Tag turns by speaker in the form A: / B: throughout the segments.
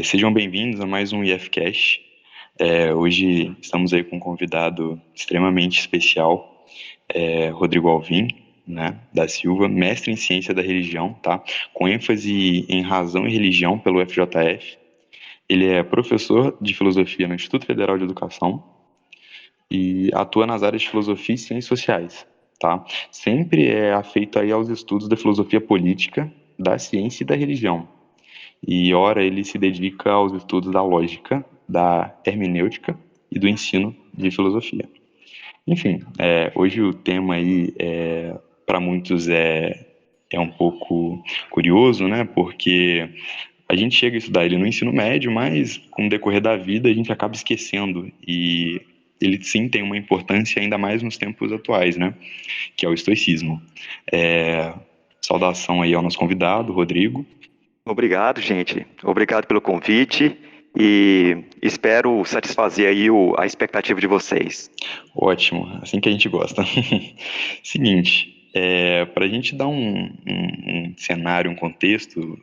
A: Sejam bem-vindos a mais um IFCast. Hoje estamos aí com um convidado extremamente especial, Rodrigo Alvim, né, da Silva, mestre em Ciência da Religião, tá? Com ênfase em Razão e Religião pelo FJF. Ele é professor de Filosofia no Instituto Federal de Educação e atua nas áreas de Filosofia e Ciências Sociais, tá? Sempre é afeito aí aos estudos da filosofia política, da ciência e da religião. E ora ele se dedica aos estudos da lógica, da hermenêutica e do ensino de filosofia. Enfim, hoje o tema aí para muitos é um pouco curioso, né? Porque a gente chega a estudar ele no ensino médio, mas com o decorrer da vida a gente acaba esquecendo e ele sim tem uma importância ainda mais nos tempos atuais, né? Que é o estoicismo. Saudação aí ao nosso convidado, Rodrigo.
B: Obrigado, gente. Obrigado pelo convite e espero satisfazer aí a expectativa de vocês.
A: Ótimo, assim que a gente gosta. Seguinte, para a gente dar um cenário, um contexto,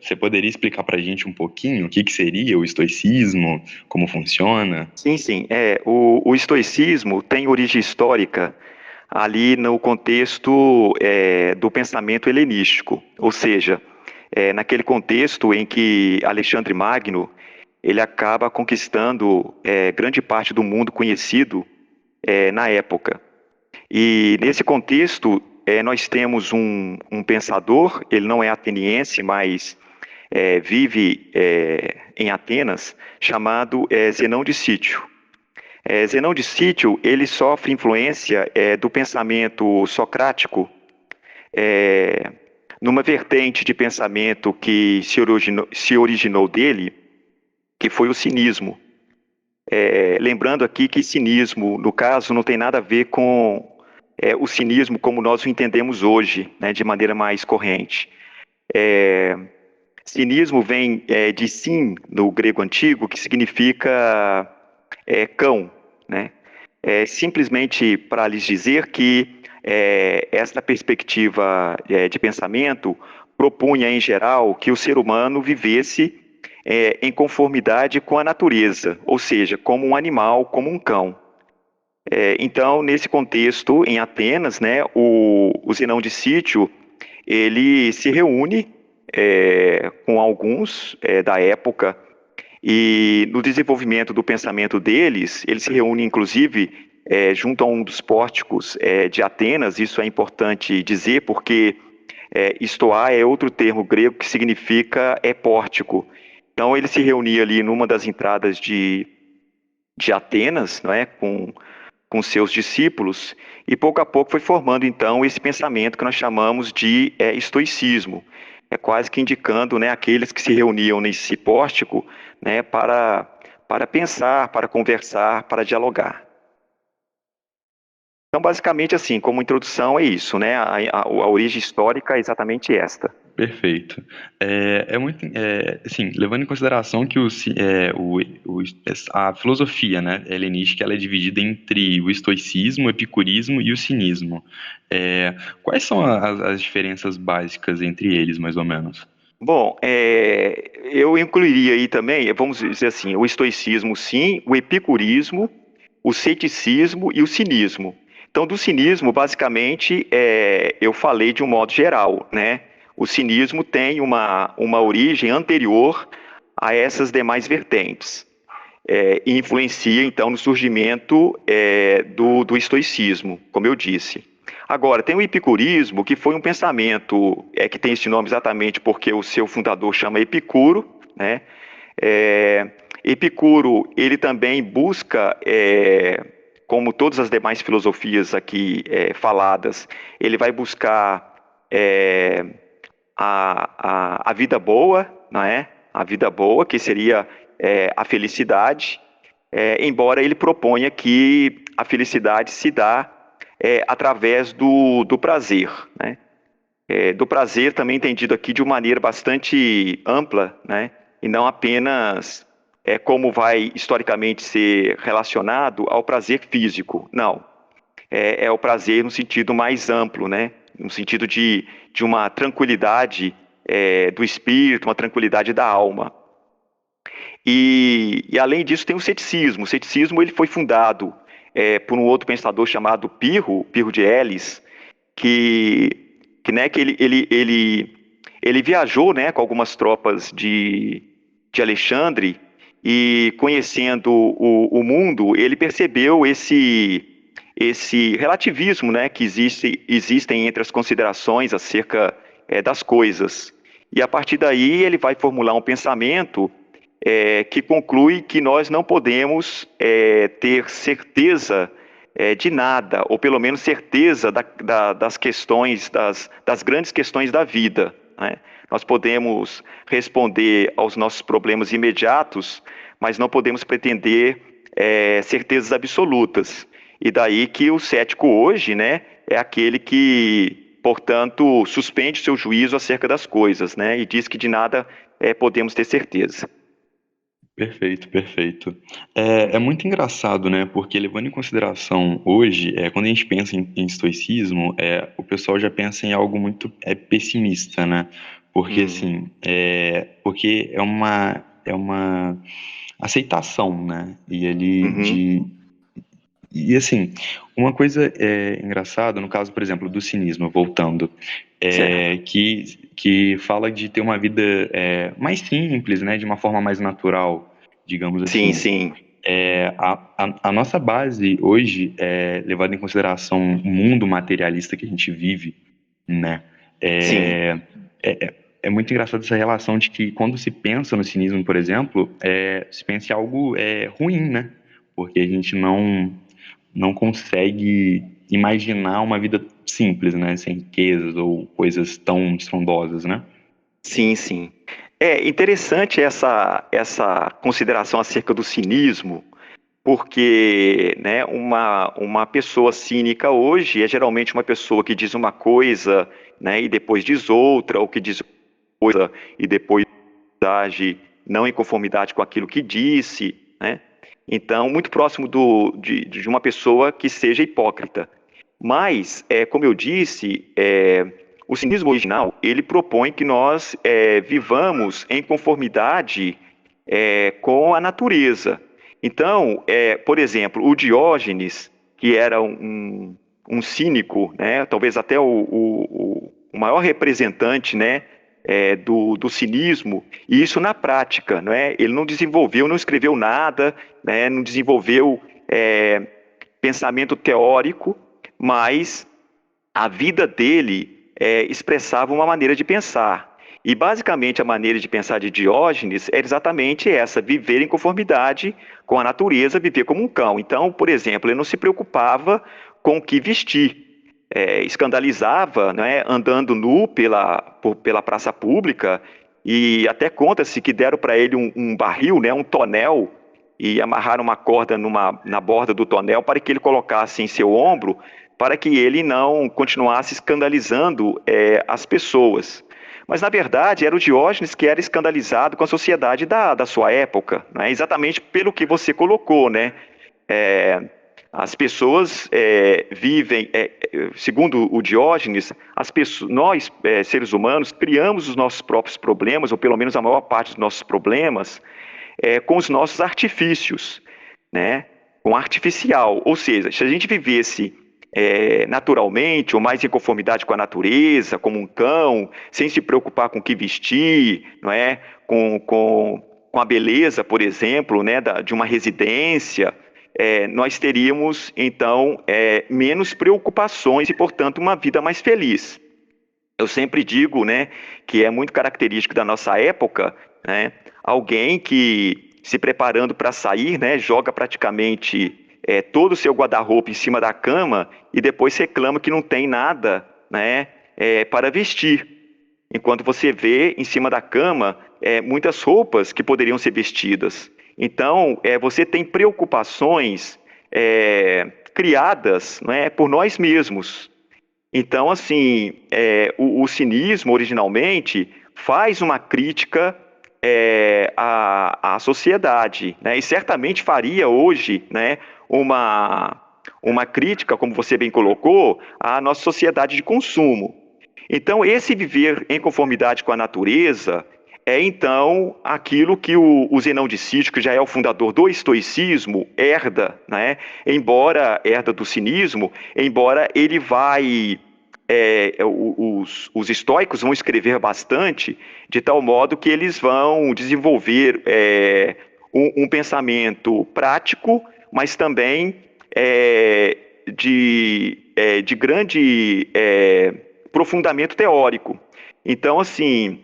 A: você poderia explicar para a gente um pouquinho o que seria o estoicismo, como funciona?
B: Sim. O estoicismo tem origem histórica ali no contexto do pensamento helenístico, ou seja, naquele contexto em que Alexandre Magno ele acaba conquistando grande parte do mundo conhecido na época. E nesse contexto, nós temos um pensador, ele não é ateniense, mas vive em Atenas, chamado Zenão de Sítio. Zenão de Sítio, ele sofre influência do pensamento socrático, numa vertente de pensamento que se originou dele, que foi o cinismo. Lembrando aqui que cinismo, no caso, não tem nada a ver com o cinismo como nós o entendemos hoje, né, de maneira mais corrente. Cinismo vem de sin, no grego antigo, que significa cão, né? Simplesmente para lhes dizer que esta perspectiva de pensamento propunha, em geral, que o ser humano vivesse em conformidade com a natureza, ou seja, como um animal, como um cão. Então, nesse contexto, em Atenas, né, o Zenão de Sítio, ele se reúne com alguns da época e no desenvolvimento do pensamento deles, ele se reúne inclusive junto a um dos pórticos de Atenas. Isso é importante dizer porque estoá é outro termo grego que significa pórtico. Então ele se reunia ali numa das entradas de Atenas, não é, com seus discípulos, e pouco a pouco foi formando então esse pensamento que nós chamamos de estoicismo. É quase que indicando, né, aqueles que se reuniam nesse pórtico, né, para pensar, para conversar, para dialogar. Então, basicamente, assim, como introdução é isso, né? A origem histórica é exatamente esta.
A: Perfeito. Assim, levando em consideração que a filosofia, né, helenística, ela é dividida entre o estoicismo, o epicurismo e o cinismo. Quais são as diferenças básicas entre eles, mais ou menos?
B: Bom, eu incluiria aí também, vamos dizer assim, o estoicismo sim, o epicurismo, o ceticismo e o cinismo. Então, do cinismo, basicamente, eu falei de um modo geral, né? O cinismo tem uma origem anterior a essas demais vertentes. E influencia, então, no surgimento do estoicismo, como eu disse. Agora, tem o epicurismo, que foi um pensamento que tem esse nome exatamente porque o seu fundador chama Epicuro, né? Epicuro, ele também busca, como todas as demais filosofias aqui faladas, ele vai buscar a vida boa, não é? A vida boa, que seria a felicidade, embora ele proponha que a felicidade se dá através do prazer, né? Do prazer também entendido aqui de uma maneira bastante ampla, né? E não apenas como vai historicamente ser relacionado ao prazer físico, não. É o prazer no sentido mais amplo, né? No sentido de uma tranquilidade do espírito, uma tranquilidade da alma. E além disso tem o ceticismo. O ceticismo ele foi fundado por um outro pensador chamado Pirro de Elis, ele viajou, né, com algumas tropas de Alexandre, e conhecendo o mundo, ele percebeu esse relativismo, né, que existem entre as considerações acerca das coisas. E a partir daí ele vai formular um pensamento que conclui que nós não podemos ter certeza de nada, ou pelo menos certeza das questões, das grandes questões da vida, né? Nós podemos responder aos nossos problemas imediatos, mas não podemos pretender certezas absolutas. E daí que o cético hoje, né, é aquele que, portanto, suspende seu juízo acerca das coisas, né, e diz que de nada podemos ter certeza.
A: Perfeito, perfeito. É muito engraçado, né? Porque levando em consideração hoje, quando a gente pensa em estoicismo, o pessoal já pensa em algo muito pessimista, né? Porque assim, porque é uma aceitação, né?
B: Uhum.
A: E assim, uma coisa engraçada, no caso, por exemplo, do cinismo, voltando,
B: Certo.
A: que fala de ter uma vida mais simples, né, de uma forma mais natural, digamos
B: Sim,
A: assim.
B: sim,
A: A nossa base hoje, levando em consideração o mundo materialista que a gente vive, né,
B: sim.
A: é muito engraçado essa relação de que quando se pensa no cinismo, por exemplo, se pensa em algo ruim, né? Porque a gente não consegue imaginar uma vida simples, né? Sem riquezas ou coisas tão estrondosas, né?
B: Sim, sim. É interessante essa consideração acerca do cinismo, porque, né, uma pessoa cínica hoje é geralmente uma pessoa que diz uma coisa, né, e depois diz outra, ou que diz coisa e depois age não em conformidade com aquilo que disse, né? Então, muito próximo de uma pessoa que seja hipócrita. Mas, como eu disse, o cinismo original, ele propõe que nós vivamos em conformidade com a natureza. Então, por exemplo, o Diógenes, que era um cínico, né, talvez até o maior representante, né, do cinismo, e isso na prática, não é? Ele não desenvolveu, não escreveu nada, né, não desenvolveu pensamento teórico, mas a vida dele expressava uma maneira de pensar. E basicamente a maneira de pensar de Diógenes era exatamente essa: viver em conformidade com a natureza, viver como um cão. Então, por exemplo, ele não se preocupava com o que vestir. Escandalizava, né, andando nu pela praça pública, e até conta-se que deram para ele um barril, né, um tonel, e amarraram uma corda na borda do tonel para que ele colocasse em seu ombro, para que ele não continuasse escandalizando as pessoas. Mas, na verdade, era o Diógenes que era escandalizado com a sociedade da sua época, né? Exatamente pelo que você colocou, né? As pessoas vivem, segundo o Diógenes, nós, seres humanos, criamos os nossos próprios problemas, ou pelo menos a maior parte dos nossos problemas, com os nossos artifícios, né? Com artificial. Ou seja, se a gente vivesse naturalmente, ou mais em conformidade com a natureza, como um cão, sem se preocupar com o que vestir, não é? Com a beleza, por exemplo, né, de uma residência, nós teríamos, então, menos preocupações e, portanto, uma vida mais feliz. Eu sempre digo, né, que é muito característico da nossa época, né, alguém que, se preparando para sair, né, joga praticamente todo o seu guarda-roupa em cima da cama e depois reclama que não tem nada, né, para vestir. Enquanto você vê em cima da cama muitas roupas que poderiam ser vestidas. Então, você tem preocupações criadas, não é, por nós mesmos. Então, assim, o cinismo, originalmente, faz uma crítica à sociedade, né? E certamente faria hoje, né, uma crítica, como você bem colocou, à nossa sociedade de consumo. Então, esse viver em conformidade com a natureza é, então, aquilo que o Zenão de Cício, que já é o fundador do estoicismo, herda, né? Embora herda do cinismo, embora ele vai... os estoicos vão escrever bastante, de tal modo que eles vão desenvolver um pensamento prático, mas também de grande aprofundamento teórico. Então, assim,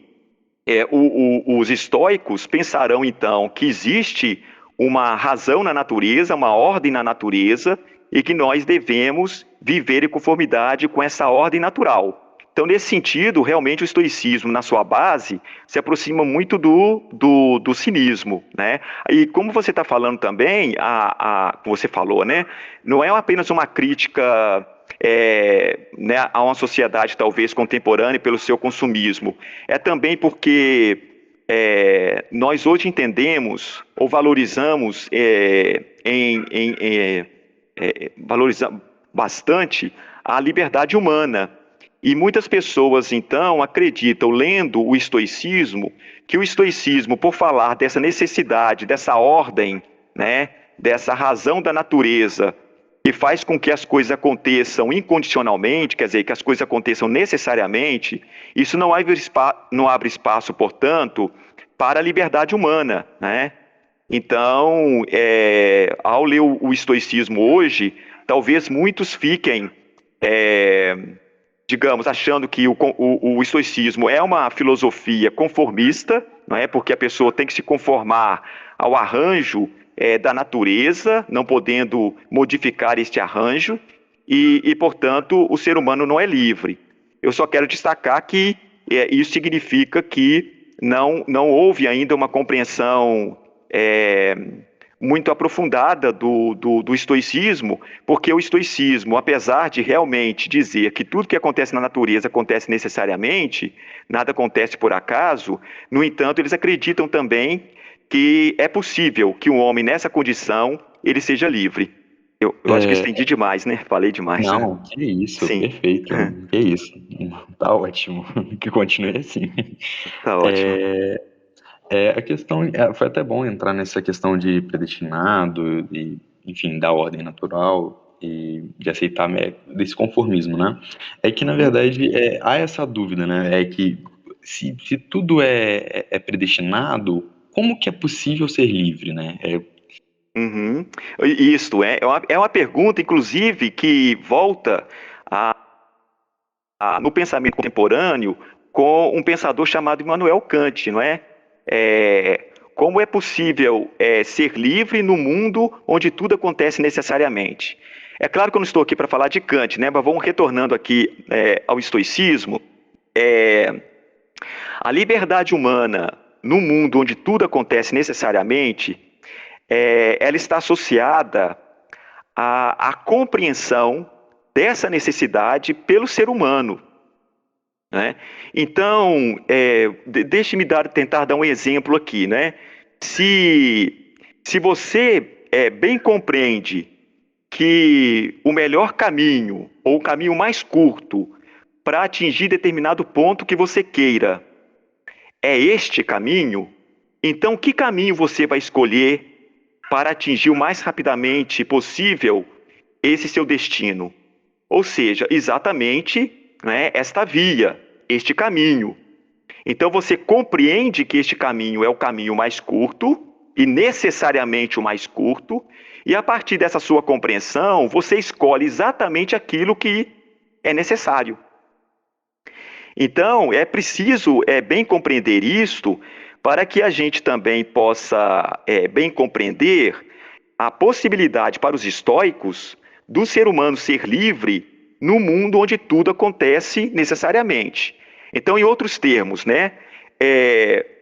B: os estoicos pensarão, então, que existe uma razão na natureza, uma ordem na natureza, e que nós devemos viver em conformidade com essa ordem natural. Então, nesse sentido, realmente o estoicismo, na sua base, se aproxima muito do cinismo, né? E como você está falando também, como você falou, né? Não é apenas uma crítica né, a uma sociedade talvez contemporânea pelo seu consumismo. É também porque nós hoje entendemos ou valorizamos, valorizamos bastante a liberdade humana. E muitas pessoas, então, acreditam, lendo o estoicismo, que o estoicismo, por falar dessa necessidade, dessa ordem, né, dessa razão da natureza, que faz com que as coisas aconteçam incondicionalmente, quer dizer, que as coisas aconteçam necessariamente, isso não abre espaço, portanto, para a liberdade humana, né? Então, ao ler o estoicismo hoje, talvez muitos fiquem, digamos, achando que o estoicismo é uma filosofia conformista, não é? Porque a pessoa tem que se conformar ao arranjo da natureza, não podendo modificar este arranjo, portanto, o ser humano não é livre. Eu só quero destacar que isso significa que não houve ainda uma compreensão muito aprofundada do estoicismo, porque o estoicismo, apesar de realmente dizer que tudo que acontece na natureza acontece necessariamente, nada acontece por acaso, no entanto, eles acreditam também que é possível que um homem nessa condição, ele seja livre. Eu acho que
A: É,
B: estendi demais, né? Falei demais.
A: não, que isso,
B: Sim,
A: perfeito, que isso, tá ótimo, que continue assim.
B: tá ótimo.
A: A questão, foi até bom entrar nessa questão de predestinado e, enfim, da ordem natural e de aceitar desse conformismo, né? É que, na
B: Uhum.
A: verdade, há essa dúvida, né? É que se tudo é predestinado, como que é possível ser livre, né?
B: Uhum. Isto é uma pergunta, inclusive, que volta no pensamento contemporâneo com um pensador chamado Immanuel Kant, não é? Como é possível ser livre no mundo onde tudo acontece necessariamente? É claro que eu não estou aqui para falar de Kant, né? Mas vamos retornando aqui ao estoicismo. A liberdade humana no mundo onde tudo acontece necessariamente, ela está associada à compreensão dessa necessidade pelo ser humano, né? Então, deixe-me tentar dar um exemplo aqui, né? Se você bem compreende que o melhor caminho, ou o caminho mais curto, para atingir determinado ponto que você queira, é este caminho, então que caminho você vai escolher para atingir o mais rapidamente possível esse seu destino? Ou seja, exatamente, né, esta via, este caminho. Então você compreende que este caminho é o caminho mais curto e necessariamente o mais curto, e a partir dessa sua compreensão, você escolhe exatamente aquilo que é necessário. Então, é preciso bem compreender isto para que a gente também possa bem compreender a possibilidade para os estoicos do ser humano ser livre no mundo onde tudo acontece necessariamente. Então, em outros termos, né,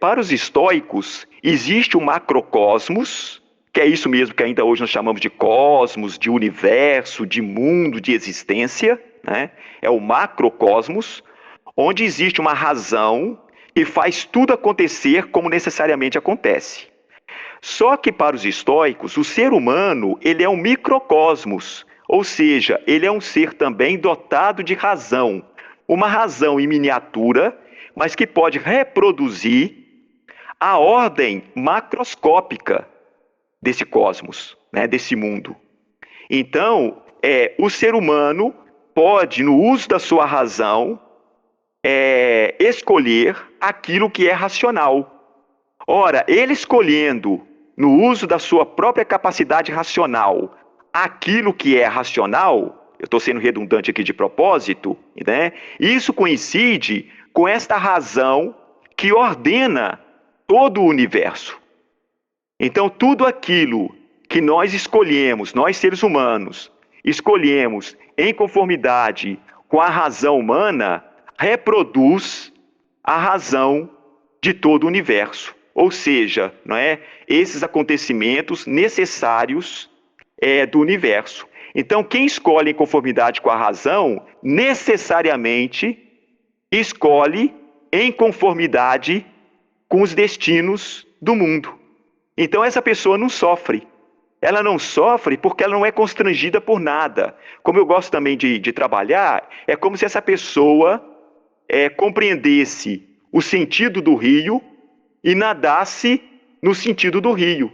B: para os estoicos, existe o macrocosmos, que é isso mesmo que ainda hoje nós chamamos de cosmos, de universo, de mundo, de existência, né? É o macrocosmos, onde existe uma razão que faz tudo acontecer como necessariamente acontece. Só que para os estoicos, o ser humano, ele é um microcosmos, ou seja, ele é um ser também dotado de razão, uma razão em miniatura, mas que pode reproduzir a ordem macroscópica desse cosmos, né, desse mundo. Então, o ser humano pode, no uso da sua razão, escolher aquilo que é racional. Ora, ele escolhendo, no uso da sua própria capacidade racional, aquilo que é racional, eu estou sendo redundante aqui de propósito, né? Isso coincide com esta razão que ordena todo o universo. Então, tudo aquilo que nós escolhemos, nós seres humanos, escolhemos em conformidade com a razão humana, reproduz a razão de todo o universo. Ou seja, não é, esses acontecimentos necessários do universo. Então, quem escolhe em conformidade com a razão, necessariamente escolhe em conformidade com os destinos do mundo. Então, essa pessoa não sofre. Ela não sofre porque ela não é constrangida por nada. Como eu gosto também de trabalhar, é como se essa pessoa compreendesse o sentido do rio e nadasse no sentido do rio.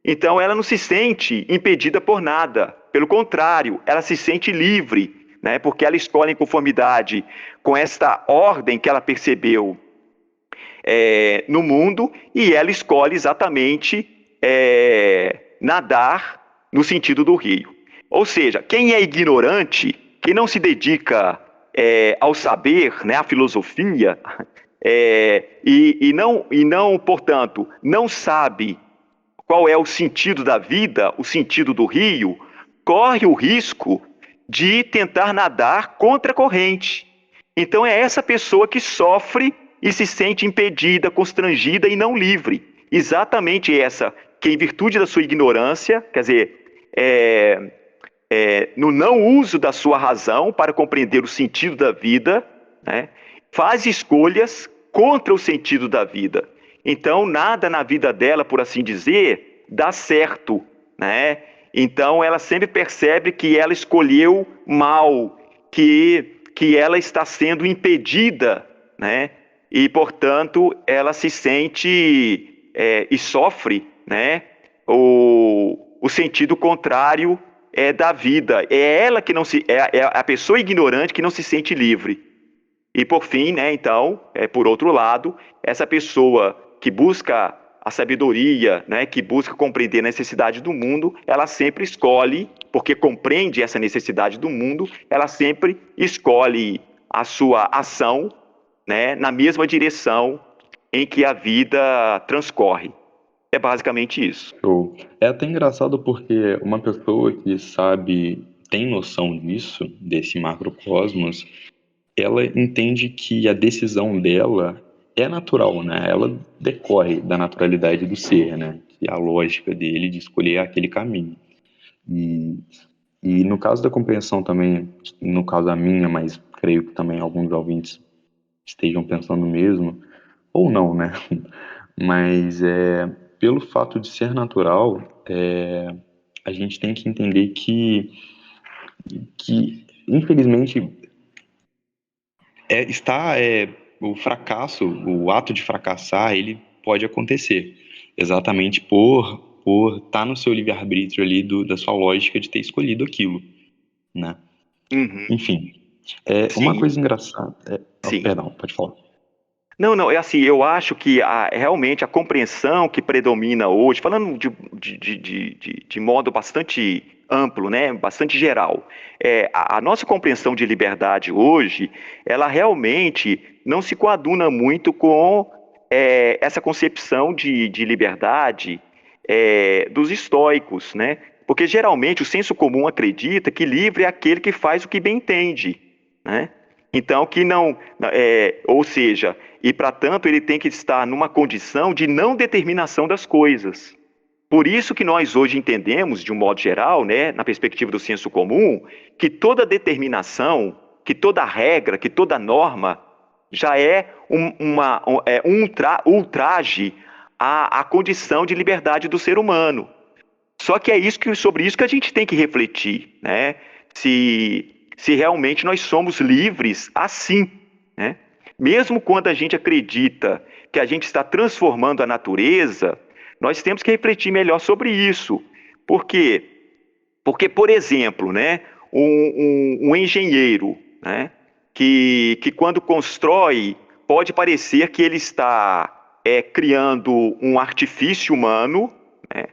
B: Então, ela não se sente impedida por nada. Pelo contrário, ela se sente livre, né? Porque ela escolhe em conformidade com esta ordem que ela percebeu no mundo, e ela escolhe exatamente nadar no sentido do rio. Ou seja, quem é ignorante, quem não se dedica ao saber, né, à filosofia, e não, portanto, não sabe qual é o sentido da vida, o sentido do rio, corre o risco de tentar nadar contra a corrente. Então é essa pessoa que sofre e se sente impedida, constrangida e não livre. Exatamente essa que, em virtude da sua ignorância, quer dizer, no não uso da sua razão para compreender o sentido da vida, né, faz escolhas contra o sentido da vida. Então, nada na vida dela, por assim dizer, dá certo, né? Então, ela sempre percebe que ela escolheu mal, que ela está sendo impedida, né? E, portanto, ela se sente e sofre, né, o sentido contrário da vida. É ela que não se... É a pessoa ignorante que não se sente livre. E, por fim, né, então, por outro lado, essa pessoa que busca a sabedoria, né, que busca compreender a necessidade do mundo, ela sempre escolhe, porque compreende essa necessidade do mundo, ela sempre escolhe a sua ação, né, na mesma direção em que a vida transcorre. É basicamente isso.
A: Show. É até engraçado porque uma pessoa que sabe, tem noção disso, desse macrocosmos, ela entende que a decisão dela é natural, né? Ela decorre da naturalidade do ser, né? Que é a lógica dele de escolher aquele caminho. E, e no caso da compreensão também, no caso a minha, mas creio que também alguns ouvintes estejam pensando o mesmo, ou não, né? Mas pelo fato de ser natural, a gente tem que entender que infelizmente, o fracasso, o ato de fracassar, ele pode acontecer exatamente por estar no seu livre-arbítrio ali da sua lógica de ter escolhido aquilo, né?
B: Uhum.
A: Enfim,
B: Sim,
A: uma coisa engraçada...
B: sim.
A: Perdão, pode falar.
B: Não, é assim, eu acho que realmente a compreensão que predomina hoje, falando de modo bastante amplo, né, bastante geral, a nossa compreensão de liberdade hoje, ela realmente não se coaduna muito com essa concepção de liberdade dos estoicos, né? Porque geralmente o senso comum acredita que livre é aquele que faz o que bem entende, né? Então, que não, ou seja, e para tanto ele tem que estar numa condição de não determinação das coisas. Por isso que nós hoje entendemos, de um modo geral, né, na perspectiva do senso comum, que toda determinação, que toda regra, que toda norma já é um ultraje à condição de liberdade do ser humano. Só que sobre isso que a gente tem que refletir, né? Se se realmente nós somos livres assim, né? Mesmo quando a gente acredita que a gente está transformando a natureza, nós temos que refletir melhor sobre isso. Por quê? Porque, por exemplo, né, um engenheiro, né, que quando constrói, pode parecer que ele está criando um artifício humano, né,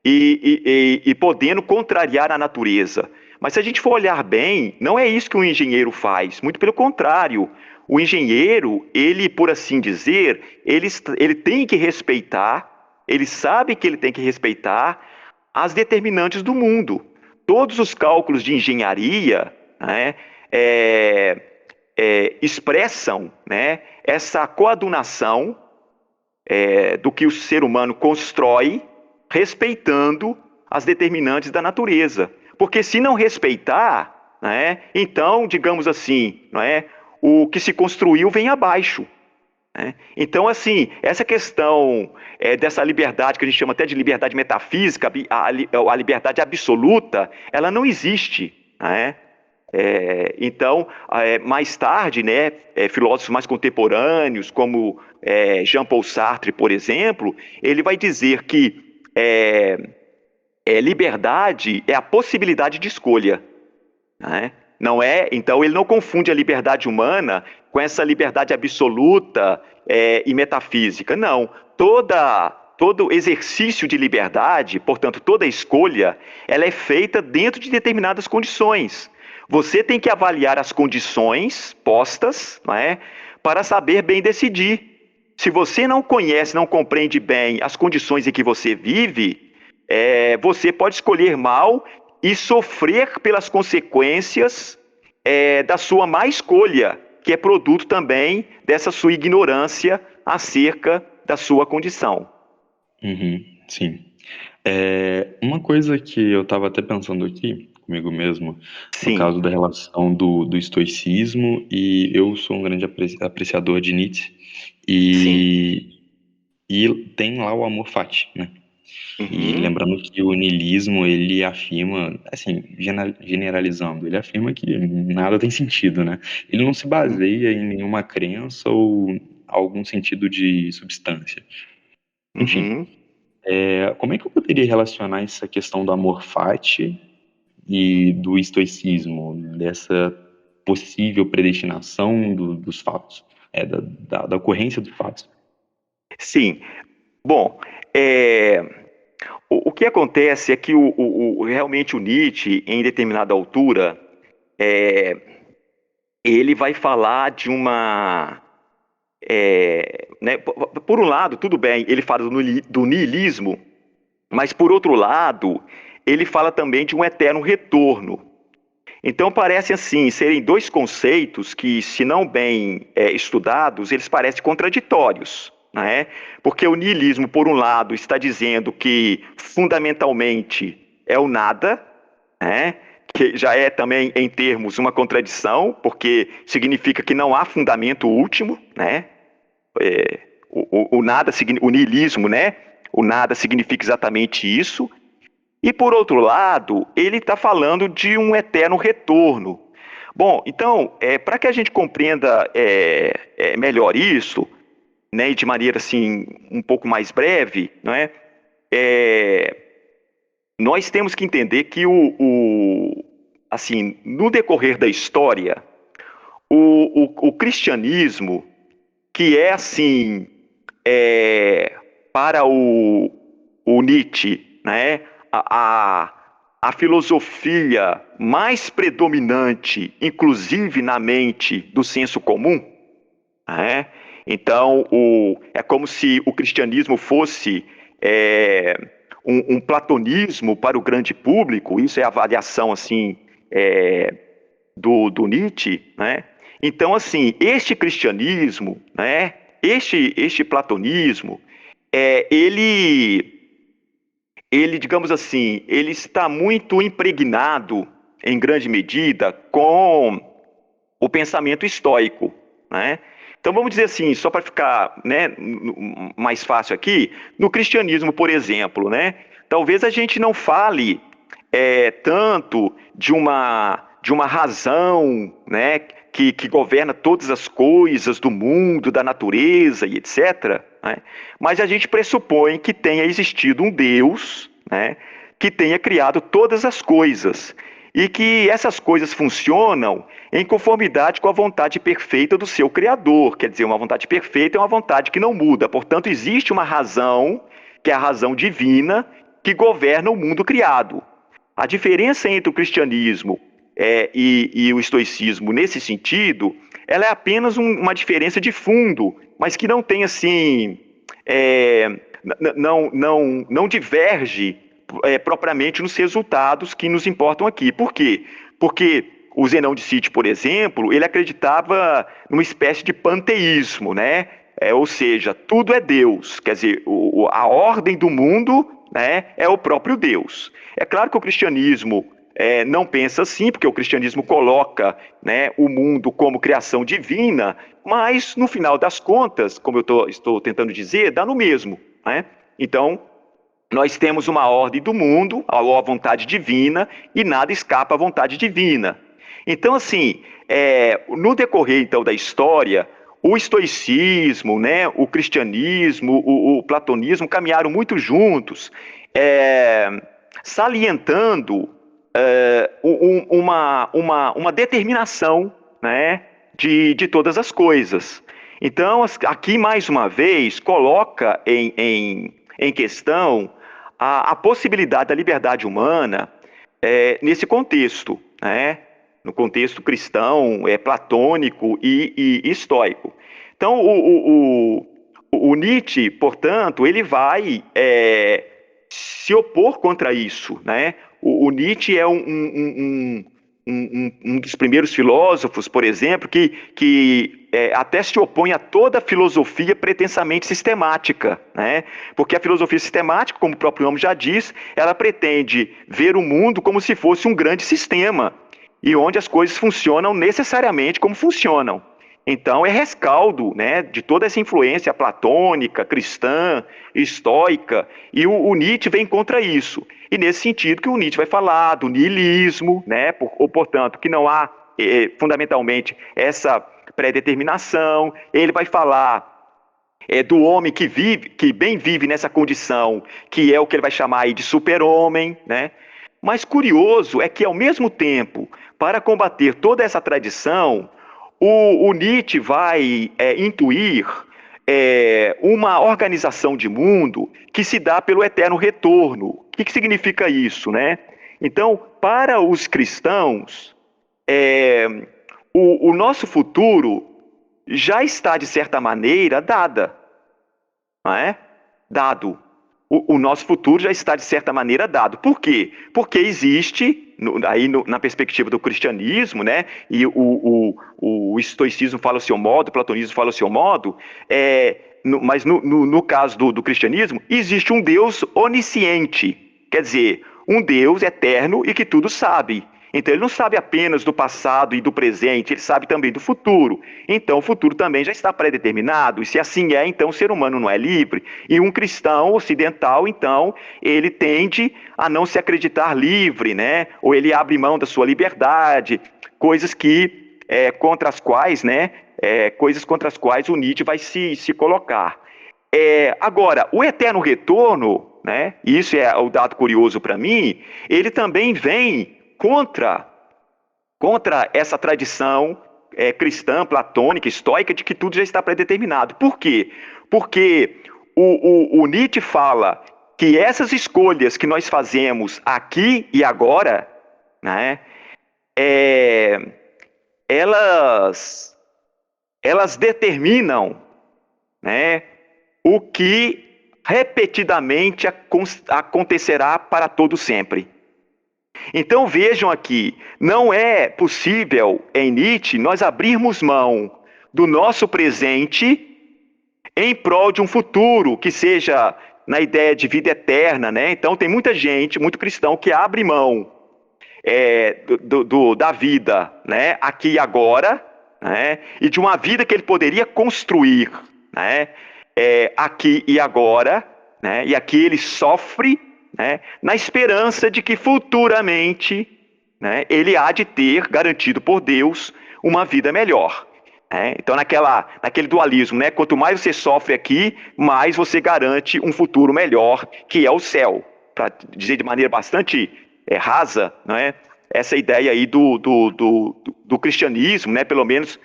B: e podendo contrariar a natureza. Mas se a gente for olhar bem, não é isso que um engenheiro faz, muito pelo contrário. O engenheiro, ele, por assim dizer, ele tem que respeitar, ele sabe que ele tem que respeitar as determinantes do mundo. Todos os cálculos de engenharia, né, expressam, né, essa coadunação do que o ser humano constrói, respeitando as determinantes da natureza. Porque se não respeitar, né, então, digamos assim, não é, o que se construiu vem abaixo. Né? Então, assim, essa questão dessa liberdade, que a gente chama até de liberdade metafísica, a liberdade absoluta, ela não existe. Né? Então, mais tarde, né, filósofos mais contemporâneos, como Jean-Paul Sartre, por exemplo, ele vai dizer que liberdade é a possibilidade de escolha. Né? Não é, então ele não confunde a liberdade humana com essa liberdade absoluta e metafísica. Não, todo exercício de liberdade, portanto, toda escolha, ela é feita dentro de determinadas condições. Você tem que avaliar as condições postas, não é, para saber bem decidir. Se você não conhece, não compreende bem as condições em que você vive, você pode escolher mal e sofrer pelas consequências da sua má escolha, que é produto também dessa sua ignorância acerca da sua condição.
A: Uhum, sim. Uma coisa que eu estava até pensando aqui, comigo mesmo, no
B: Sim,
A: caso da relação do estoicismo, e eu sou um grande apreciador de Nietzsche,
B: sim.
A: e tem lá o amor fati, né? E
B: Uhum,
A: lembrando que o niilismo, ele afirma, assim, generalizando, ele afirma que nada tem sentido, né? Ele não se
B: uhum,
A: baseia em nenhuma crença ou algum sentido de substância. Enfim,
B: uhum.
A: como é que eu poderia relacionar essa questão do amor fati e do estoicismo, dessa possível predestinação dos fatos, da ocorrência dos fatos?
B: Sim. Bom, o que acontece é que realmente o Nietzsche, em determinada altura, é, ele vai falar de uma. Né, por um lado, tudo bem, ele fala do niilismo, mas por outro lado, ele fala também de um eterno retorno. Então parece assim, serem dois conceitos que, se não bem estudados, eles parecem contraditórios. Né? Porque o niilismo, por um lado, está dizendo que fundamentalmente é o nada, né? Que já é também, em termos, uma contradição, porque significa que não há fundamento último, né? O nada, o niilismo, né? O nada significa exatamente isso. E por outro lado, ele está falando de um eterno retorno. Bom, então, para que a gente compreenda melhor isso, né, e de maneira assim um pouco mais breve, não é? É, nós temos que entender que assim, no decorrer da história, o cristianismo, que é assim, é, para o Nietzsche, né, a, a filosofia mais predominante, inclusive na mente do senso comum, né? Então, é como se o cristianismo fosse é, um platonismo para o grande público. Isso é a avaliação assim do Nietzsche, né? Então, assim, este cristianismo, né? Este platonismo, ele, digamos assim, ele está muito impregnado, em grande medida, com o pensamento estoico, né? Então vamos dizer assim, só para ficar, né, mais fácil aqui, no cristianismo, por exemplo, né? Talvez a gente não fale tanto uma razão, né, que governa todas as coisas do mundo, da natureza e etc., né? Mas a gente pressupõe que tenha existido um Deus, né, que tenha criado todas as coisas e que essas coisas funcionam em conformidade com a vontade perfeita do seu Criador. Quer dizer, uma vontade perfeita é uma vontade que não muda. Portanto, existe uma razão, que é a razão divina, que governa o mundo criado. A diferença entre o cristianismo e o estoicismo nesse sentido, ela é apenas uma diferença de fundo, mas que não tem assim, não diverge propriamente nos resultados que nos importam aqui. Por quê? Porque o Zenão de Cite, por exemplo, ele acreditava numa espécie de panteísmo, né? Ou seja, tudo é Deus, quer dizer, a ordem do mundo, né, é o próprio Deus. É claro que o cristianismo não pensa assim, porque o cristianismo coloca, né, o mundo como criação divina, mas no final das contas, como eu estou tentando dizer, dá no mesmo, né? Então, nós temos uma ordem do mundo, a vontade divina, e nada escapa à vontade divina. Então, assim, no decorrer então da história, o estoicismo, né, o cristianismo, o platonismo caminharam muito juntos, salientando uma determinação, né, de todas as coisas. Então, aqui mais uma vez coloca em questão a possibilidade da liberdade humana nesse contexto, né? No contexto cristão, platônico e estoico. Então, o Nietzsche, portanto, ele vai se opor contra isso, né? O Nietzsche é um dos primeiros filósofos, por exemplo, que até se opõe a toda filosofia pretensamente sistemática, né? Porque a filosofia sistemática, como o próprio nome já diz, ela pretende ver o mundo como se fosse um grande sistema, e onde as coisas funcionam necessariamente como funcionam. Então, é rescaldo, né, de toda essa influência platônica, cristã, estoica, e o Nietzsche vem contra isso. E nesse sentido que o Nietzsche vai falar do niilismo, né, ou portanto, que não há fundamentalmente essa pré-determinação. Ele vai falar do homem que bem vive nessa condição, que é o que ele vai chamar aí de super-homem, né? Mas curioso é que, ao mesmo tempo, para combater toda essa tradição, o Nietzsche vai intuir uma organização de mundo que se dá pelo eterno retorno. O que significa isso, né? Então, para os cristãos, o nosso futuro já está, de certa maneira, não é? Dado. O nosso futuro já está, de certa maneira, dado. Por quê? Porque existe, na perspectiva do cristianismo, né, e o estoicismo fala o seu modo, o platonismo fala o seu modo, mas no caso do cristianismo, existe um Deus onisciente, quer dizer, um Deus eterno e que tudo sabe. Então, ele não sabe apenas do passado e do presente, ele sabe também do futuro. Então, o futuro também já está pré-determinado. E se assim é, então o ser humano não é livre. E um cristão ocidental, então, ele tende a não se acreditar livre, né? Ou ele abre mão da sua liberdade, coisas contra as quais, né? Coisas contra as quais o Nietzsche vai se colocar. Agora, o eterno retorno, né? Isso é o dado curioso para mim, ele também vem contra essa tradição cristã, platônica, estoica, de que tudo já está predeterminado. Por quê? Porque o Nietzsche fala que essas escolhas que nós fazemos aqui e agora, né, elas determinam, né, o que repetidamente acontecerá para todo sempre. Então vejam aqui, não é possível em Nietzsche nós abrirmos mão do nosso presente em prol de um futuro que seja na ideia de vida eterna, né? Então tem muita gente, muito cristão, que abre mão da vida, né, aqui e agora, né, e de uma vida que ele poderia construir, né, aqui e agora, né, e aqui ele sofre, né, na esperança de que futuramente né, ele há de ter garantido por Deus uma vida melhor. Né? Então, naquele dualismo, né, quanto mais você sofre aqui, mais você garante um futuro melhor, que é o céu. Para dizer de maneira bastante rasa, né, essa ideia aí do cristianismo, né, pelo menos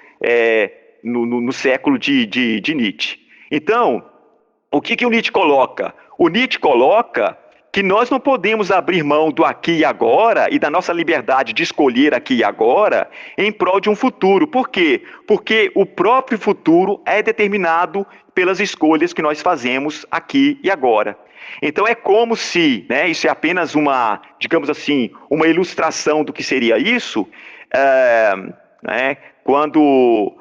B: no século de Nietzsche. Então, o que o Nietzsche coloca? O Nietzsche coloca que nós não podemos abrir mão do aqui e agora e da nossa liberdade de escolher aqui e agora em prol de um futuro. Por quê? Porque o próprio futuro é determinado pelas escolhas que nós fazemos aqui e agora. Então é como se, né, isso é apenas uma, digamos assim, uma ilustração do que seria isso, né, quando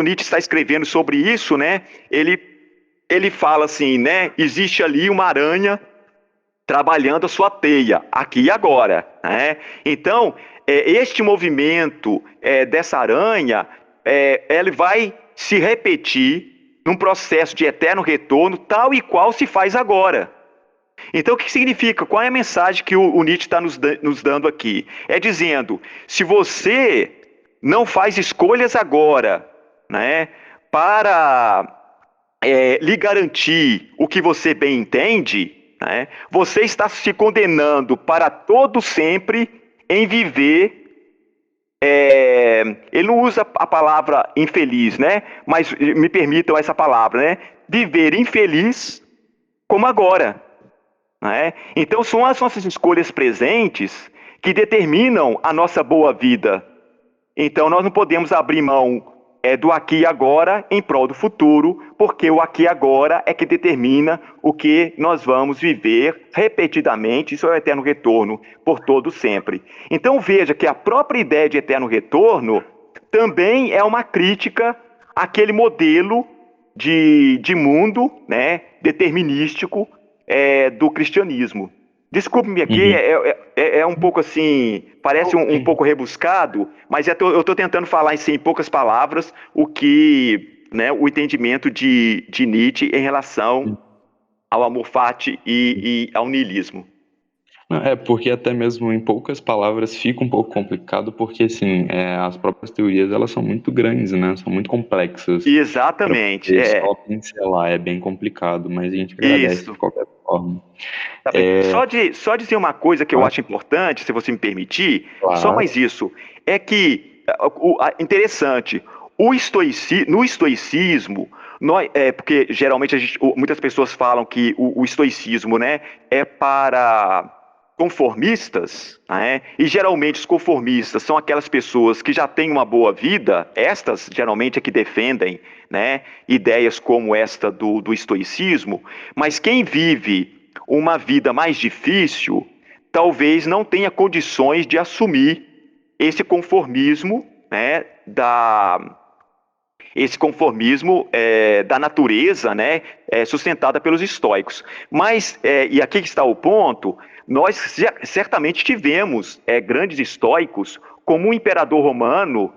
B: Nietzsche está escrevendo sobre isso, né, ele fala assim, né, existe ali uma aranha trabalhando a sua teia, aqui e agora. Né? Então, este movimento dessa aranha, ele vai se repetir num processo de eterno retorno, tal e qual se faz agora. Então, o que significa? Qual é a mensagem que o Nietzsche está nos dando aqui? É dizendo, se você não faz escolhas agora, né, para lhe garantir o que você bem entende, né, você está se condenando para todo sempre em viver. Ele não usa a palavra infeliz, né? Mas me permitam essa palavra, né? Viver infeliz como agora. Né? Então são as nossas escolhas presentes que determinam a nossa boa vida. Então nós não podemos abrir mão do aqui e agora em prol do futuro, porque o aqui e agora é que determina o que nós vamos viver repetidamente, isso é o eterno retorno, por todo sempre. Então veja que a própria ideia de eterno retorno também é uma crítica àquele modelo de mundo, né, determinístico do cristianismo. Desculpe-me aqui, é um pouco assim, parece um pouco rebuscado, mas eu estou tentando falar assim, em poucas palavras o que, né, o entendimento de Nietzsche em relação ao amor fati e ao niilismo.
A: Não, porque até mesmo em poucas palavras fica um pouco complicado, porque assim, as próprias teorias elas são muito grandes, né? São muito complexas.
B: Exatamente.
A: Só pincelar é bem complicado, mas a gente agradece
B: Isso.
A: de qualquer forma.
B: Tá bem. Só dizer uma coisa que eu acho importante, se você me permitir,
A: Claro.
B: só mais isso, é que, interessante, no estoicismo, porque geralmente muitas pessoas falam que o estoicismo, né, é para conformistas, né? E geralmente os conformistas são aquelas pessoas que já têm uma boa vida, estas geralmente é que defendem, né, ideias como esta do estoicismo, mas quem vive uma vida mais difícil talvez não tenha condições de assumir esse conformismo, né, da natureza, né, sustentada pelos estoicos. Mas, e aqui que está o ponto, nós certamente tivemos grandes estoicos, como o imperador romano,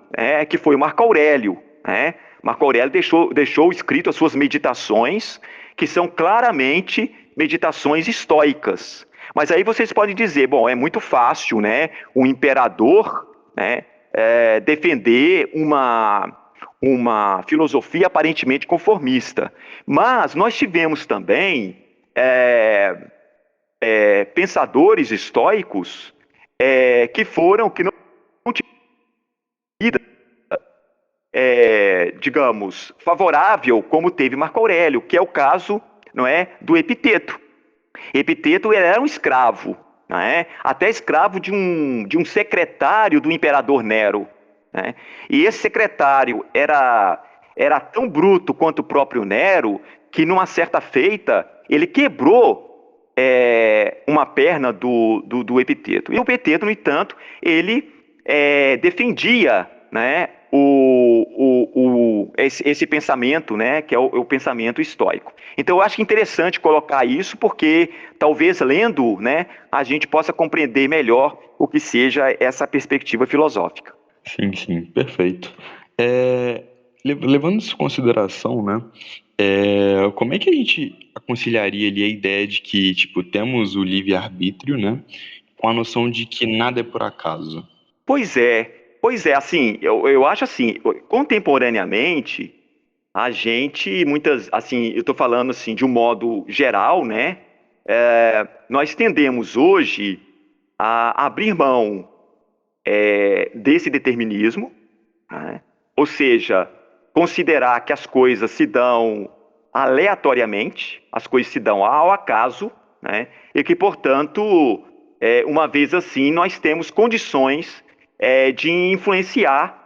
B: que foi Marco Aurélio. Né? Marco Aurélio deixou escrito as suas meditações, que são claramente meditações estoicas. Mas aí vocês podem dizer, bom, é muito fácil, né, um imperador, né, defender uma filosofia aparentemente conformista. Mas nós tivemos também pensadores estoicos que não tinham vida, digamos, favorável, como teve Marco Aurélio, que é o caso, não é, do Epiteto. Epiteto era um escravo, não é? Até escravo de um secretário do imperador Nero. Né? E esse secretário era tão bruto quanto o próprio Nero, que numa certa feita ele quebrou uma perna do Epiteto. E o Epiteto, no entanto, ele defendia, né, esse pensamento, né, que é o pensamento estoico. Então eu acho interessante colocar isso, porque talvez lendo, né, a gente possa compreender melhor o que seja essa perspectiva filosófica.
A: Sim, perfeito. Levando isso em consideração, né, como é que a gente conciliaria ali a ideia de que, tipo, temos o livre-arbítrio, né, com a noção de que nada é por acaso?
B: Pois é, assim, eu acho assim, contemporaneamente, a gente, assim, eu estou falando assim, de um modo geral, né? Nós tendemos hoje a abrir mão desse determinismo, né? Ou seja, considerar que as coisas se dão aleatoriamente, as coisas se dão ao acaso, né? E que, portanto, uma vez assim, nós temos condições de influenciar,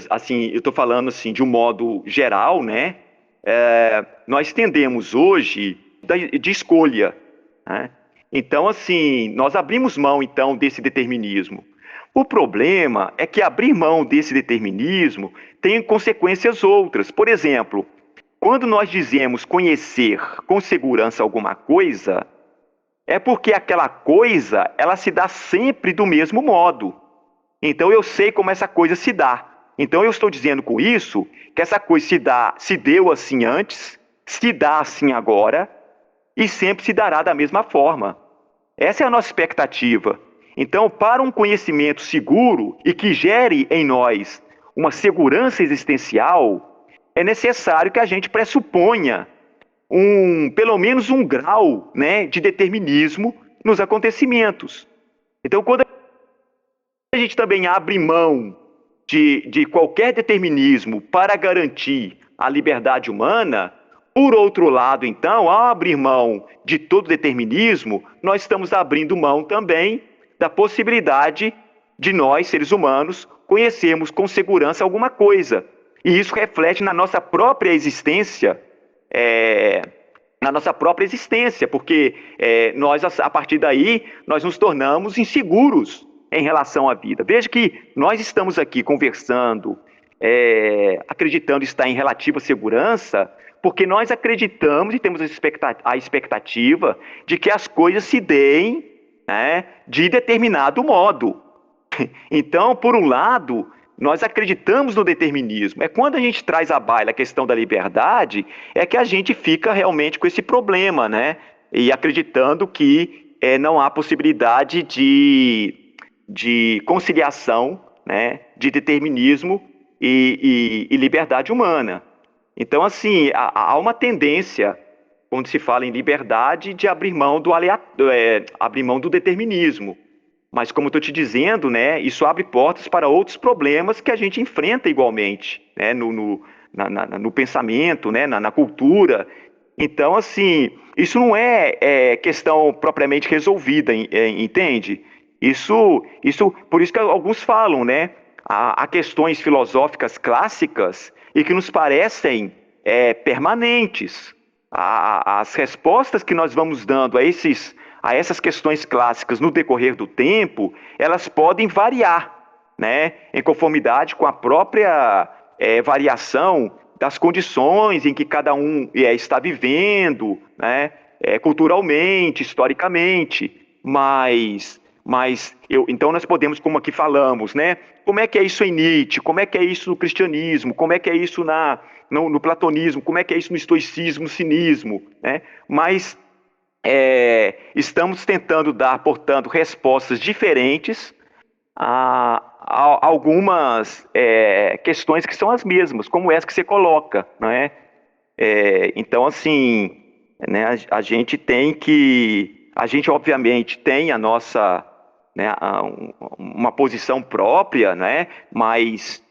B: assim, eu estou falando assim de um modo geral, né? Nós tendemos hoje de escolha, né? Então, assim, nós abrimos mão então desse determinismo. O problema é que abrir mão desse determinismo tem consequências outras. Por exemplo, quando nós dizemos conhecer com segurança alguma coisa, é porque aquela coisa, ela se dá sempre do mesmo modo. Então eu sei como essa coisa se dá. Então eu estou dizendo com isso que essa coisa se deu assim antes, se dá assim agora e sempre se dará da mesma forma. Essa é a nossa expectativa. Então, para um conhecimento seguro e que gere em nós uma segurança existencial, é necessário que a gente pressuponha pelo menos um grau, né, de determinismo nos acontecimentos. Então, quando a gente também abre mão de qualquer determinismo para garantir a liberdade humana, por outro lado, então, ao abrir mão de todo determinismo, nós estamos abrindo mão também da possibilidade de nós, seres humanos, conhecermos com segurança alguma coisa. E isso reflete na nossa própria existência, porque nós, a partir daí, nós nos tornamos inseguros em relação à vida. Veja que nós estamos aqui conversando, acreditando estar em relativa segurança, porque nós acreditamos e temos a expectativa de que as coisas se deem, né, de determinado modo. Então, por um lado, nós acreditamos no determinismo. É quando a gente traz à baila a questão da liberdade, é que a gente fica realmente com esse problema, né? E acreditando que não há possibilidade de conciliação, né, de determinismo e liberdade humana. Então, assim, há uma tendência, quando se fala em liberdade, de abrir mão abrir mão do determinismo. Mas, como eu estou te dizendo, né, isso abre portas para outros problemas que a gente enfrenta igualmente, né, no pensamento, né, na cultura. Então, assim, isso não é questão propriamente resolvida, entende? Por isso que alguns falam, né, há questões filosóficas clássicas e que nos parecem permanentes. As respostas que nós vamos dando a essas questões clássicas no decorrer do tempo, elas podem variar, né, em conformidade com a própria variação das condições em que cada um está vivendo, né, culturalmente, historicamente, então nós podemos, como aqui falamos, né, como é que é isso em Nietzsche, como é que é isso no cristianismo, como é que é isso no platonismo, como é que é isso no estoicismo, no cinismo, né, mas estamos tentando dar, portanto, respostas diferentes a algumas questões que são as mesmas, como essa que você coloca, não é? Então, assim, né, a gente obviamente tem a nossa, né, uma posição própria, né, mas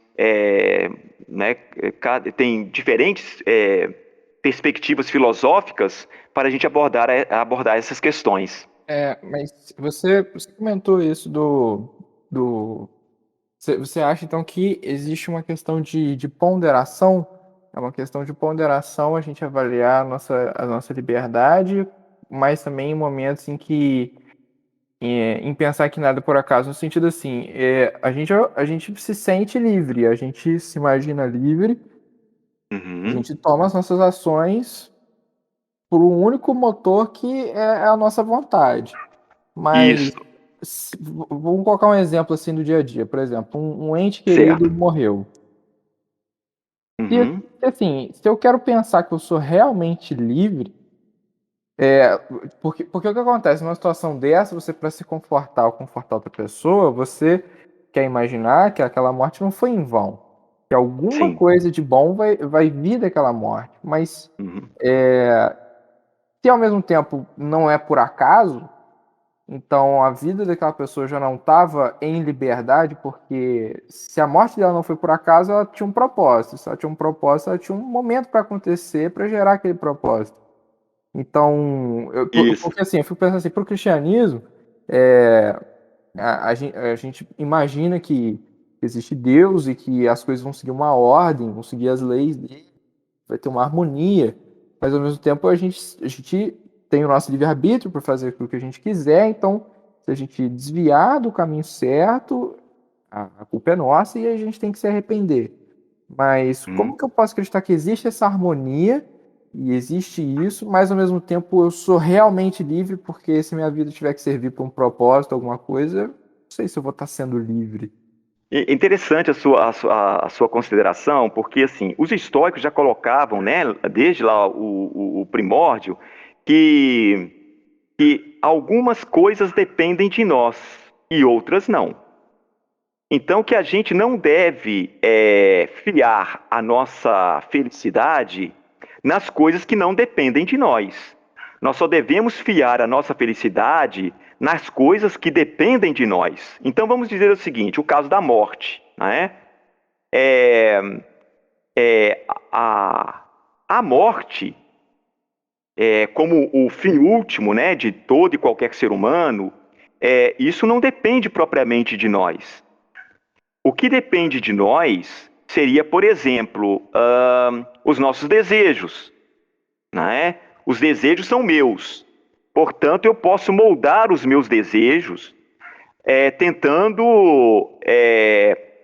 B: né, tem diferentes perspectivas filosóficas para a gente abordar essas questões.
C: Mas você comentou isso Você acha, então, que existe uma questão de ponderação? É uma questão de ponderação a gente avaliar a nossa liberdade, mas também em momentos em que em pensar que nada é por acaso, no sentido assim, a gente se sente livre, a gente se imagina livre, a gente toma as nossas ações por um único motor que é a nossa vontade. Mas vamos colocar um exemplo assim do dia a dia. Por exemplo, um ente querido morreu. E assim, se eu quero pensar que eu sou realmente livre, É, porque o que acontece? Numa situação dessa, você, para se confortar ou confortar outra pessoa, você quer imaginar que aquela morte não foi em vão. Que alguma
B: Sim.
C: coisa de bom vai vir daquela morte. Mas
B: Uhum.
C: se ao mesmo tempo não é por acaso, então a vida daquela pessoa já não estava em liberdade, porque se a morte dela não foi por acaso, ela tinha um propósito. Se ela tinha um propósito, ela tinha um momento para acontecer para gerar aquele propósito. Então,
B: Isso.
C: porque assim, eu fico pensando assim, para o cristianismo, é, a gente imagina que existe Deus e que as coisas vão seguir uma ordem, vão seguir as leis dele, vai ter uma harmonia, mas ao mesmo tempo a gente tem o nosso livre-arbítrio para fazer aquilo que a gente quiser, então se a gente desviar do caminho certo, a culpa é nossa e a gente tem que se arrepender. Mas como
B: Uhum.
C: que eu posso acreditar que existe essa harmonia e existe isso, mas ao mesmo tempo eu sou realmente livre, porque se minha vida tiver que servir para um propósito, alguma coisa, eu não sei se eu vou estar sendo livre.
B: Interessante a sua consideração, porque assim, os estoicos já colocavam, né, desde lá o primórdio, que algumas coisas dependem de nós e outras não. Então, que a gente não deve fiar a nossa felicidade nas coisas que não dependem de nós. Nós só devemos fiar a nossa felicidade nas coisas que dependem de nós. Então, vamos dizer o seguinte: o caso da morte, né? É, a morte, como o fim último, né, de todo e qualquer ser humano, isso não depende propriamente de nós. O que depende de nós seria, por exemplo, os nossos desejos, né? Os desejos são meus. Portanto, eu posso moldar os meus desejos tentando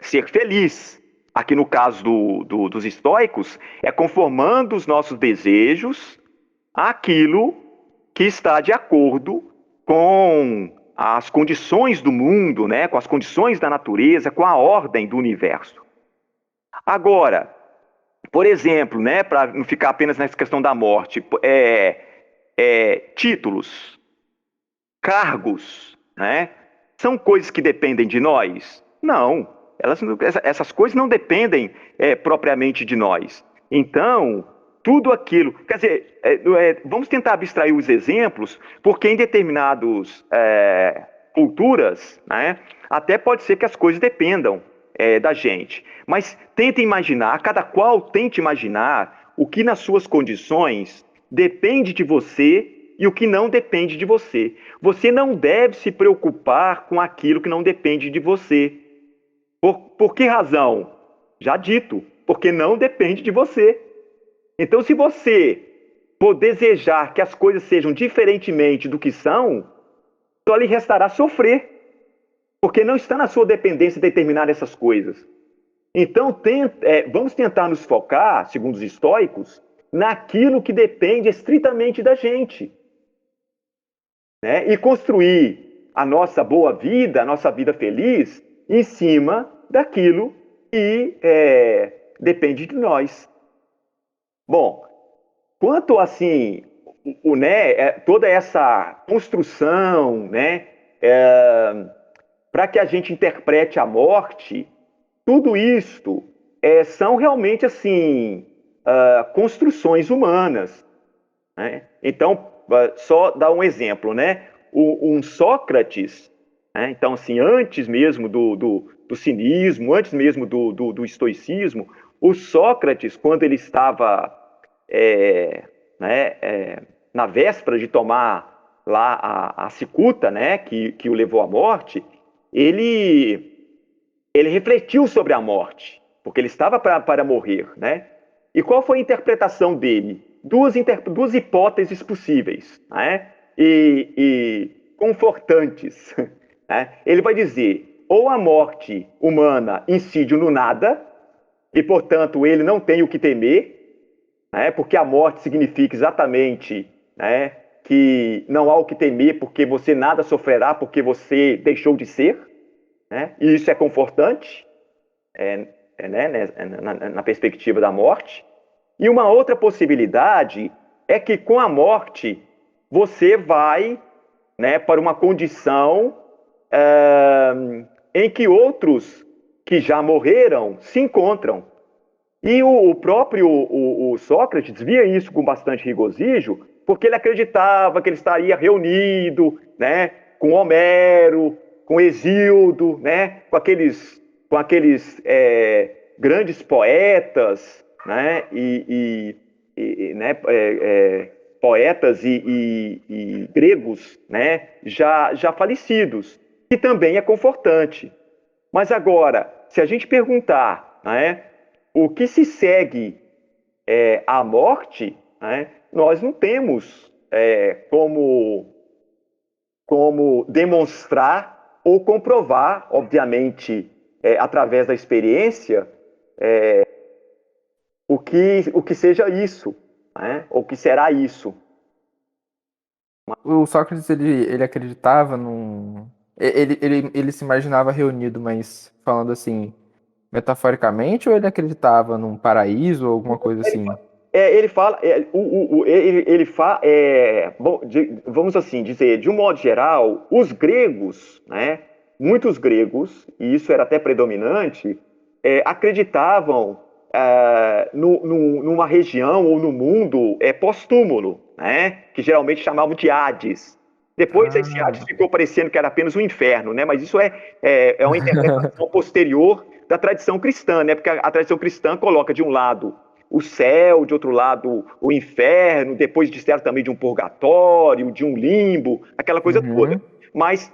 B: ser feliz. Aqui no caso dos estoicos, é conformando os nossos desejos àquilo que está de acordo com as condições do mundo, né? Com as condições da natureza, com a ordem do universo. Agora, por exemplo, né, para não ficar apenas nessa questão da morte, títulos, cargos, né, são coisas que dependem de nós? Não, essas coisas não dependem propriamente de nós. Então, tudo aquilo, quer dizer, vamos tentar abstrair os exemplos, porque em determinadas culturas, né, até pode ser que as coisas dependam da gente. Mas tente imaginar, cada qual tente imaginar o que nas suas condições depende de você e o que não depende de você. Você não deve se preocupar com aquilo que não depende de você. Por que razão? Já dito, porque não depende de você. Então, se você for desejar que as coisas sejam diferentemente do que são, só lhe restará sofrer, porque não está na sua dependência determinar essas coisas. Então, vamos tentar nos focar, segundo os estoicos, naquilo que depende estritamente da gente, né? E construir a nossa boa vida, a nossa vida feliz, em cima daquilo que depende de nós. Bom, quanto assim, toda essa construção, né, para que a gente interprete a morte, tudo isto são realmente assim construções humanas, né? Então, só dar um exemplo, né? Um Sócrates, né? Então, assim, antes mesmo do cinismo, antes mesmo do estoicismo, o Sócrates, quando ele estava na véspera de tomar lá a cicuta, né? Que o levou à morte, ele refletiu sobre a morte, porque ele estava para morrer, né? E qual foi a interpretação dele? Duas hipóteses possíveis, né? E confortantes. Né? Ele vai dizer, ou a morte humana incide no nada, e, portanto, ele não tem o que temer, né? Porque a morte significa exatamente, né, que não há o que temer, porque você nada sofrerá, porque você deixou de ser, né? E isso é confortante, né, na perspectiva da morte. E uma outra possibilidade é que com a morte você vai, né, para uma condição em que outros que já morreram se encontram. E o próprio Sócrates via isso com bastante regozijo, porque ele acreditava que ele estaria reunido, né, com Homero, com Hesíodo, né, com aqueles grandes poetas, né, poetas e gregos, né, já falecidos, que também é confortante. Mas agora, se a gente perguntar, né, o que se segue à morte, né, nós não temos como demonstrar ou comprovar, obviamente, através da experiência, o que seja isso, né, ou que será isso.
C: O Sócrates, ele acreditava num... Ele se imaginava reunido, mas falando assim, metaforicamente, ou ele acreditava num paraíso ou alguma coisa assim?
B: Ele fala, vamos assim dizer, de um modo geral, os gregos, né, muitos gregos, e isso era até predominante, acreditavam numa região ou no mundo pós-túmulo, né, que geralmente chamavam de Hades. Depois esse Hades ficou parecendo que era apenas um inferno, né, mas isso é uma interpretação posterior da tradição cristã, né, porque a tradição cristã coloca de um lado o céu, de outro lado o inferno, depois disseram também de um purgatório, de um limbo, aquela coisa toda. Mas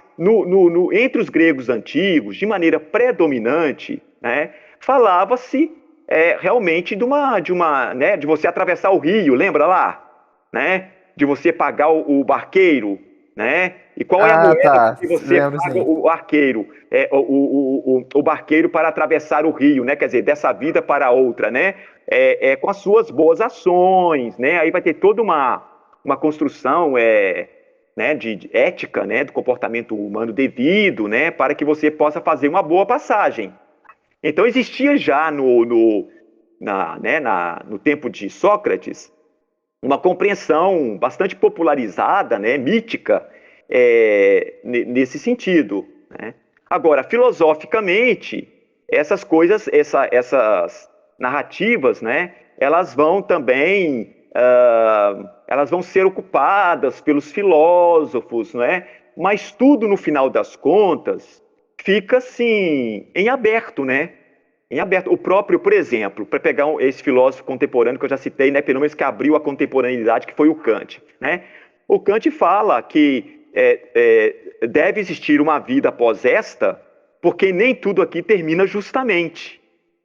B: entre os gregos antigos, de maneira predominante, né, falava-se realmente de você atravessar o rio, lembra lá? Né? De você pagar o barqueiro, né? E qual é a moeda que você paga o arqueiro, o barqueiro para atravessar o rio, né? Quer dizer, dessa vida para outra, né? Com as suas boas ações, né? Aí vai ter toda uma construção né, de ética, né, do comportamento humano devido, né, para que você possa fazer uma boa passagem. Então existia já no tempo de Sócrates uma compreensão bastante popularizada, né, mítica, nesse sentido, né? Agora, filosoficamente, essas coisas, essas narrativas, né, elas vão também elas vão ser ocupadas pelos filósofos, né? Mas tudo, no final das contas, fica assim em aberto, né? Em aberto. O próprio, por exemplo, para pegar esse filósofo contemporâneo que eu já citei, né, pelo menos que abriu a contemporaneidade, que foi o Kant, né? O Kant fala que deve existir uma vida após esta, porque nem tudo aqui termina justamente,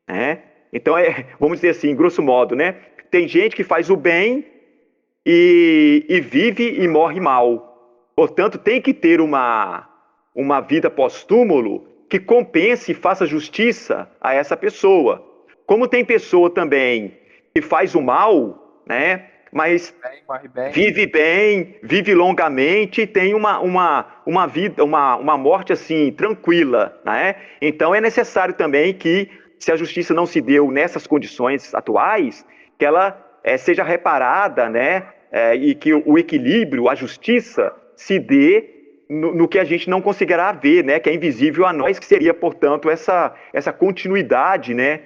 B: né? Então, vamos dizer assim, grosso modo, né? Tem gente que faz o bem e vive e morre mal. Portanto, tem que ter uma vida pós-túmulo que compense e faça justiça a essa pessoa. Como tem pessoa também que faz o mal, né? Mas vive bem, vive longamente e tem uma vida, uma morte assim, tranquila, né? Então é necessário também que, se a justiça não se deu nessas condições atuais, que ela seja reparada, né? E que o equilíbrio, a justiça, se dê no que a gente não conseguirá ver, né? Que é invisível a nós, que seria, portanto, essa continuidade, né?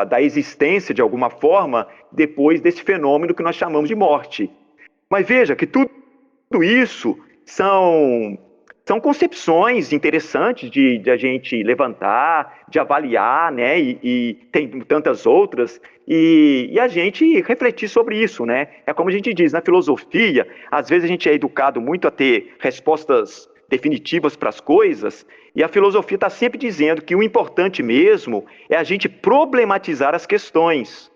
B: Da existência, de alguma forma, depois desse fenômeno que nós chamamos de morte. Mas veja que tudo isso são concepções interessantes de a gente levantar, de avaliar, né? E tem tantas outras, e a gente refletir sobre isso, né? É como a gente diz, na filosofia, às vezes a gente é educado muito a ter respostas definitivas para as coisas, e a filosofia está sempre dizendo que o importante mesmo é a gente problematizar as questões.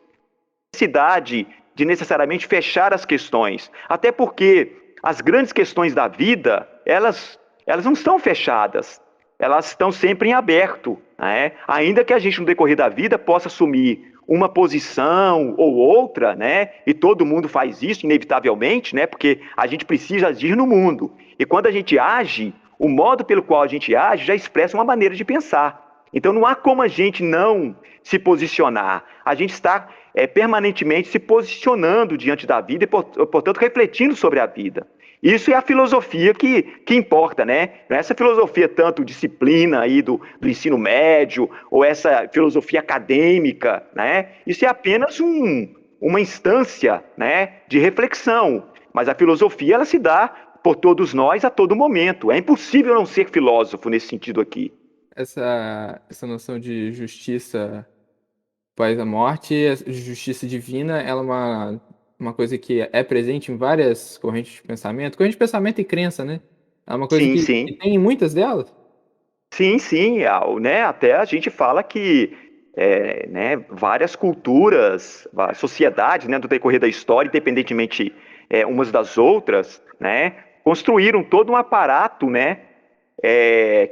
B: A necessidade de necessariamente fechar as questões, até porque as grandes questões da vida, elas não estão fechadas, elas estão sempre em aberto, né? Ainda que a gente no decorrer da vida possa assumir uma posição ou outra, né? E todo mundo faz isso inevitavelmente, né? Porque a gente precisa agir no mundo. E quando a gente age, o modo pelo qual a gente age já expressa uma maneira de pensar. Então não há como a gente não se posicionar. A gente está permanentemente se posicionando diante da vida e, portanto, refletindo sobre a vida. Isso é a filosofia que importa, né? Não é essa filosofia tanto disciplina aí do ensino médio ou essa filosofia acadêmica, né? Isso é apenas uma instância, né, de reflexão. Mas a filosofia, ela se dá por todos nós a todo momento. É impossível não ser filósofo nesse sentido aqui.
C: Essa noção de justiça após a morte, a justiça divina, ela é uma coisa que é presente em várias correntes de pensamento e crença, né? É uma coisa
B: Sim,
C: que
B: sim.
C: tem em muitas delas.
B: Sim, sim, né, até a gente fala que né, várias culturas, sociedades, né, do decorrer da história, independentemente umas das outras, né, construíram todo um aparato, né,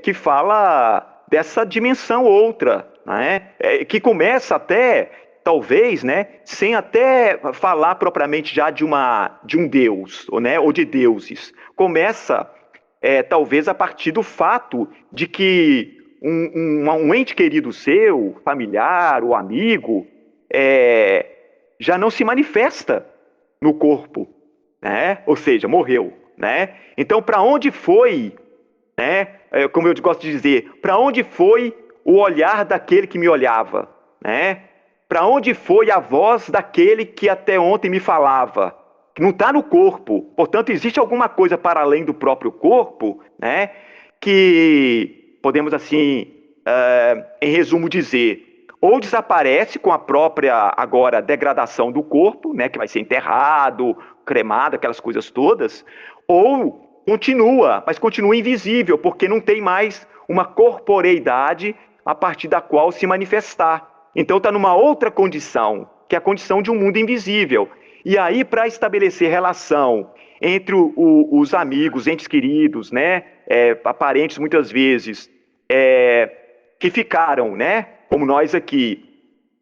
B: que fala dessa dimensão outra, né, que começa até, talvez, né, sem até falar propriamente já de um deus, ou de deuses. Começa talvez a partir do fato de que um ente querido seu, familiar ou amigo, já não se manifesta no corpo, né? Ou seja, morreu, né? Então, para onde foi, né? Como eu gosto de dizer, para onde foi o olhar daquele que me olhava, né? Para onde foi a voz daquele que até ontem me falava? Não está no corpo. Portanto, existe alguma coisa para além do próprio corpo, né? Que podemos assim, em resumo, dizer, ou desaparece com a própria agora degradação do corpo, né? Que vai ser enterrado, cremado, aquelas coisas todas, ou continua, mas continua invisível, porque não tem mais uma corporeidade a partir da qual se manifestar. Então está numa outra condição, que é a condição de um mundo invisível. E aí, para estabelecer relação entre os amigos, entes queridos, né, parentes muitas vezes, que ficaram, né, como nós aqui,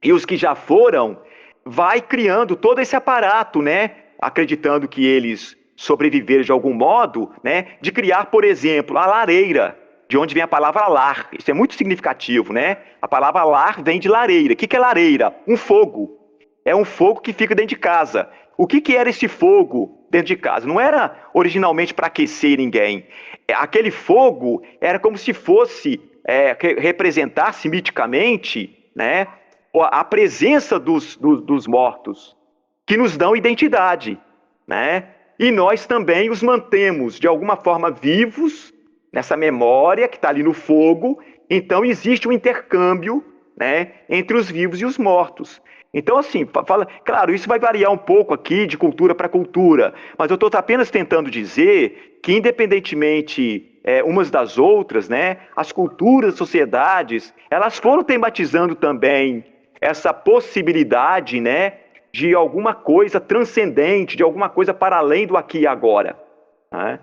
B: e os que já foram, vai criando todo esse aparato, né, acreditando que eles sobreviveram de algum modo, né, de criar, por exemplo, a lareira, de onde vem a palavra lar. Isso é muito significativo, né? A palavra lar vem de lareira. O que é lareira? Um fogo. É um fogo que fica dentro de casa. O que era esse fogo dentro de casa? Não era originalmente para aquecer ninguém. Aquele fogo era como se fosse, representasse miticamente, né, a presença dos mortos, que nos dão identidade, né? E nós também os mantemos, de alguma forma, vivos, nessa memória que está ali no fogo. Então, existe um intercâmbio, né, entre os vivos e os mortos. Então, assim, claro, isso vai variar um pouco aqui de cultura para cultura, mas eu estou apenas tentando dizer que, independentemente umas das outras, né, as culturas, as sociedades, elas foram tematizando também essa possibilidade, né, de alguma coisa transcendente, de alguma coisa para além do aqui e agora, né?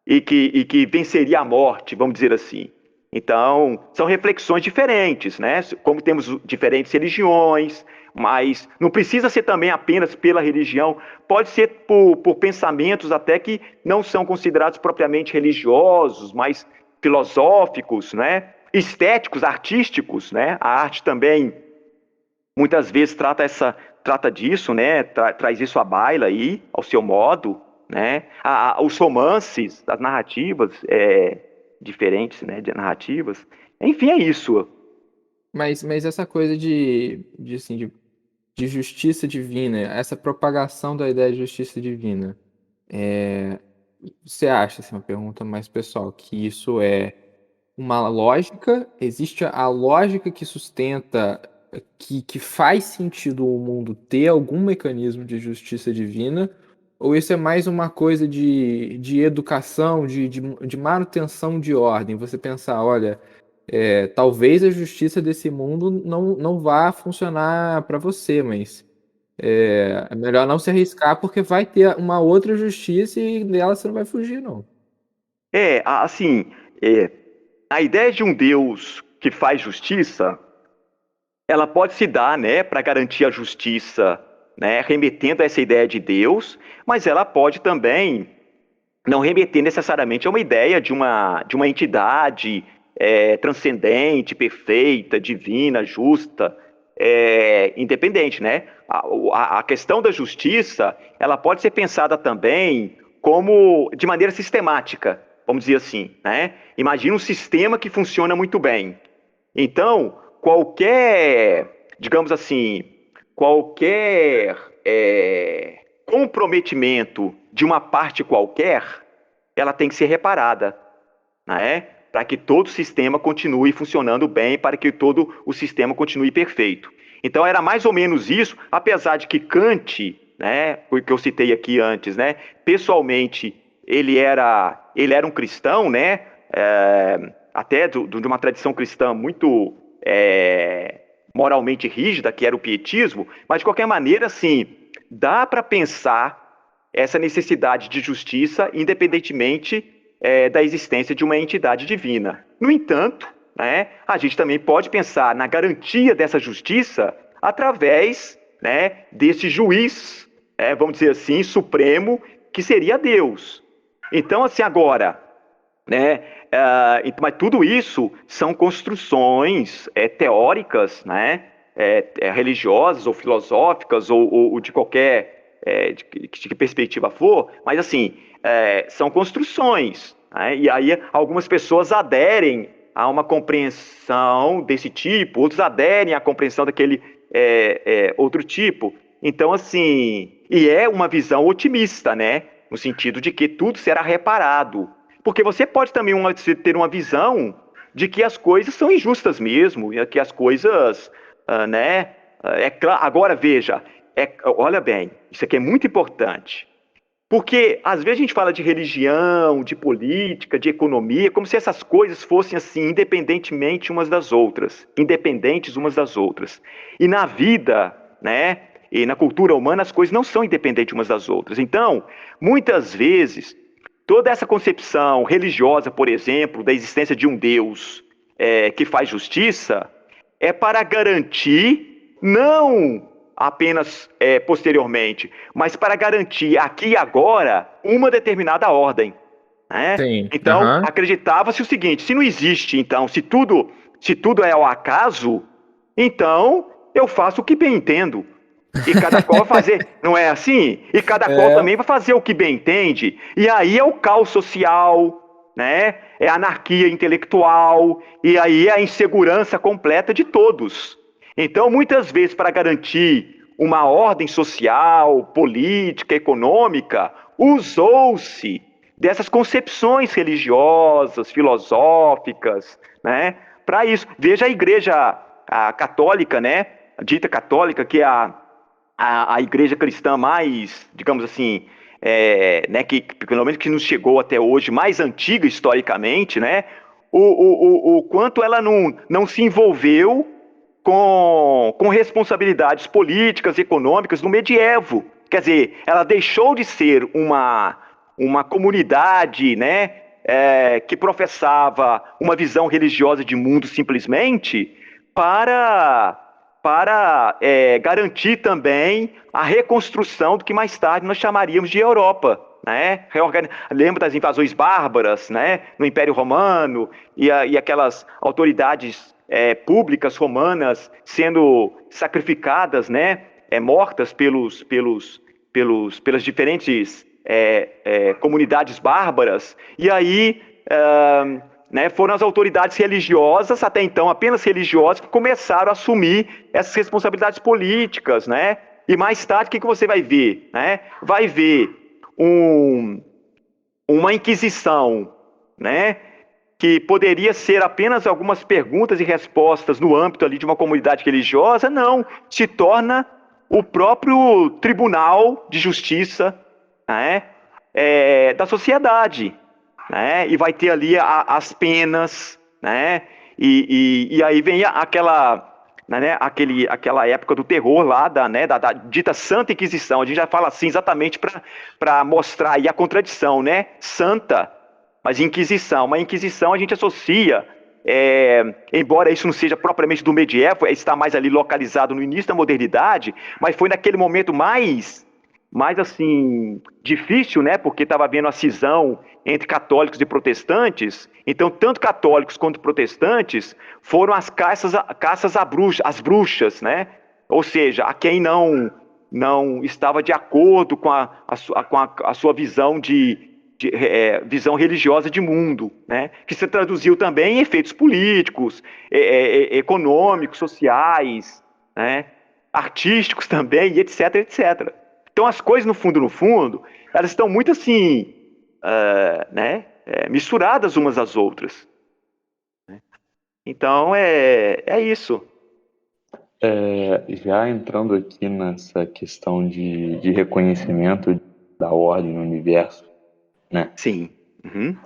B: E que venceria a morte, vamos dizer assim. Então, são reflexões diferentes, né? Como temos diferentes religiões, mas não precisa ser também apenas pela religião, pode ser por pensamentos até que não são considerados propriamente religiosos, mas filosóficos, né? Estéticos, artísticos, né? A arte também muitas vezes trata disso, né? Traz isso à baila aí, ao seu modo, né? Os romances, as narrativas diferentes, né? De narrativas. Enfim, é isso.
C: Mas essa coisa assim, de justiça divina, essa propagação da ideia de justiça divina, é, você acha, assim, uma pergunta mais pessoal, que isso é uma lógica? Existe a lógica que sustenta, que faz sentido o mundo ter algum mecanismo de justiça divina? Ou isso é mais uma coisa de educação, de manutenção de ordem? Você pensar, olha, talvez a justiça desse mundo não vá funcionar para você, mas é melhor não se arriscar porque vai ter uma outra justiça e dela você não vai fugir, não.
B: Assim, a ideia de um Deus que faz justiça, ela pode se dar, né, para garantir a justiça, né, remetendo a essa ideia de Deus, mas ela pode também não remeter necessariamente a uma ideia de uma entidade transcendente, perfeita, divina, justa, independente, né? A questão da justiça, ela pode ser pensada também como de maneira sistemática, vamos dizer assim, né? Imagina um sistema que funciona muito bem. Então, digamos assim, qualquer comprometimento de uma parte qualquer, ela tem que ser reparada, né? Para que todo o sistema continue funcionando bem, para que todo o sistema continue perfeito. Então era mais ou menos isso, apesar de que Kant, né, o que eu citei aqui antes, né, pessoalmente ele era um cristão, né, até de uma tradição cristã muito moralmente rígida, que era o pietismo, mas de qualquer maneira, assim, dá para pensar essa necessidade de justiça independentemente da existência de uma entidade divina. No entanto, né, a gente também pode pensar na garantia dessa justiça através, né, desse juiz, vamos dizer assim, supremo, que seria Deus. Então, assim, agora, né, mas tudo isso são construções teóricas, né, religiosas ou filosóficas ou de qualquer de que perspectiva for, mas assim, são construções, né? E aí algumas pessoas aderem a uma compreensão desse tipo, outros aderem à compreensão daquele outro tipo. Então, assim, e é uma visão otimista, né? No sentido de que tudo será reparado. Porque você pode também ter uma visão de que as coisas são injustas mesmo, e que as coisas, né? Agora, veja, olha bem, isso aqui é muito importante. Porque, às vezes, a gente fala de religião, de política, de economia, como se essas coisas fossem, assim, independentemente umas das outras. Independentes umas das outras. E na vida, né, e na cultura humana, as coisas não são independentes umas das outras. Então, muitas vezes, toda essa concepção religiosa, por exemplo, da existência de um Deus que faz justiça, é para garantir, não apenas posteriormente, mas para garantir aqui e agora uma determinada ordem, né?
C: Sim.
B: Então,
C: Aham.
B: acreditava-se o seguinte: se não existe, então, se tudo é ao acaso, então eu faço o que bem entendo. E cada qual vai fazer, não é assim? E cada qual também vai fazer o que bem entende. E aí é o caos social, né? É a anarquia intelectual, e aí é a insegurança completa de todos. Então, muitas vezes, para garantir uma ordem social, política, econômica, usou-se dessas concepções religiosas, filosóficas, né? Para isso. Veja a igreja católica, né? Dita católica, que é a igreja cristã mais, digamos assim, né, que pelo menos que nos chegou até hoje, mais antiga historicamente, né? O quanto ela não se envolveu com responsabilidades políticas, econômicas no medievo. Quer dizer, ela deixou de ser uma comunidade, né, que professava uma visão religiosa de mundo simplesmente para garantir também a reconstrução do que mais tarde nós chamaríamos de Europa, né? Lembra das invasões bárbaras, né, no Império Romano e aquelas autoridades públicas romanas sendo sacrificadas, né, mortas pelas diferentes comunidades bárbaras. E aí né, foram as autoridades religiosas, até então apenas religiosas, que começaram a assumir essas responsabilidades políticas, né? E mais tarde, o que você vai ver? Né? Vai ver uma inquisição, né, que poderia ser apenas algumas perguntas e respostas no âmbito ali de uma comunidade religiosa, não, se torna o próprio tribunal de justiça, né, da sociedade. Né? E vai ter ali as penas, né? E aí vem aquela época do terror lá, da dita Santa Inquisição. A gente já fala assim exatamente para mostrar aí a contradição, né? Santa, mas Inquisição. Uma Inquisição a gente associa, embora isso não seja propriamente do medievo, está mais ali localizado no início da modernidade, mas foi naquele momento mais mais assim, difícil, né? Porque estava havendo a cisão entre católicos e protestantes. Então, tanto católicos quanto protestantes foram às caças às bruxas, né? Ou seja, a quem não estava de acordo com a sua visão visão religiosa de mundo, né? Que se traduziu também em efeitos políticos, econômicos, sociais, né? Artísticos também, e etc, etc. Então as coisas, no fundo, elas estão muito assim, né? Misturadas umas às outras. Né? Então é isso.
A: Já entrando aqui nessa questão de reconhecimento da ordem no universo, né?
B: Sim. Uhum.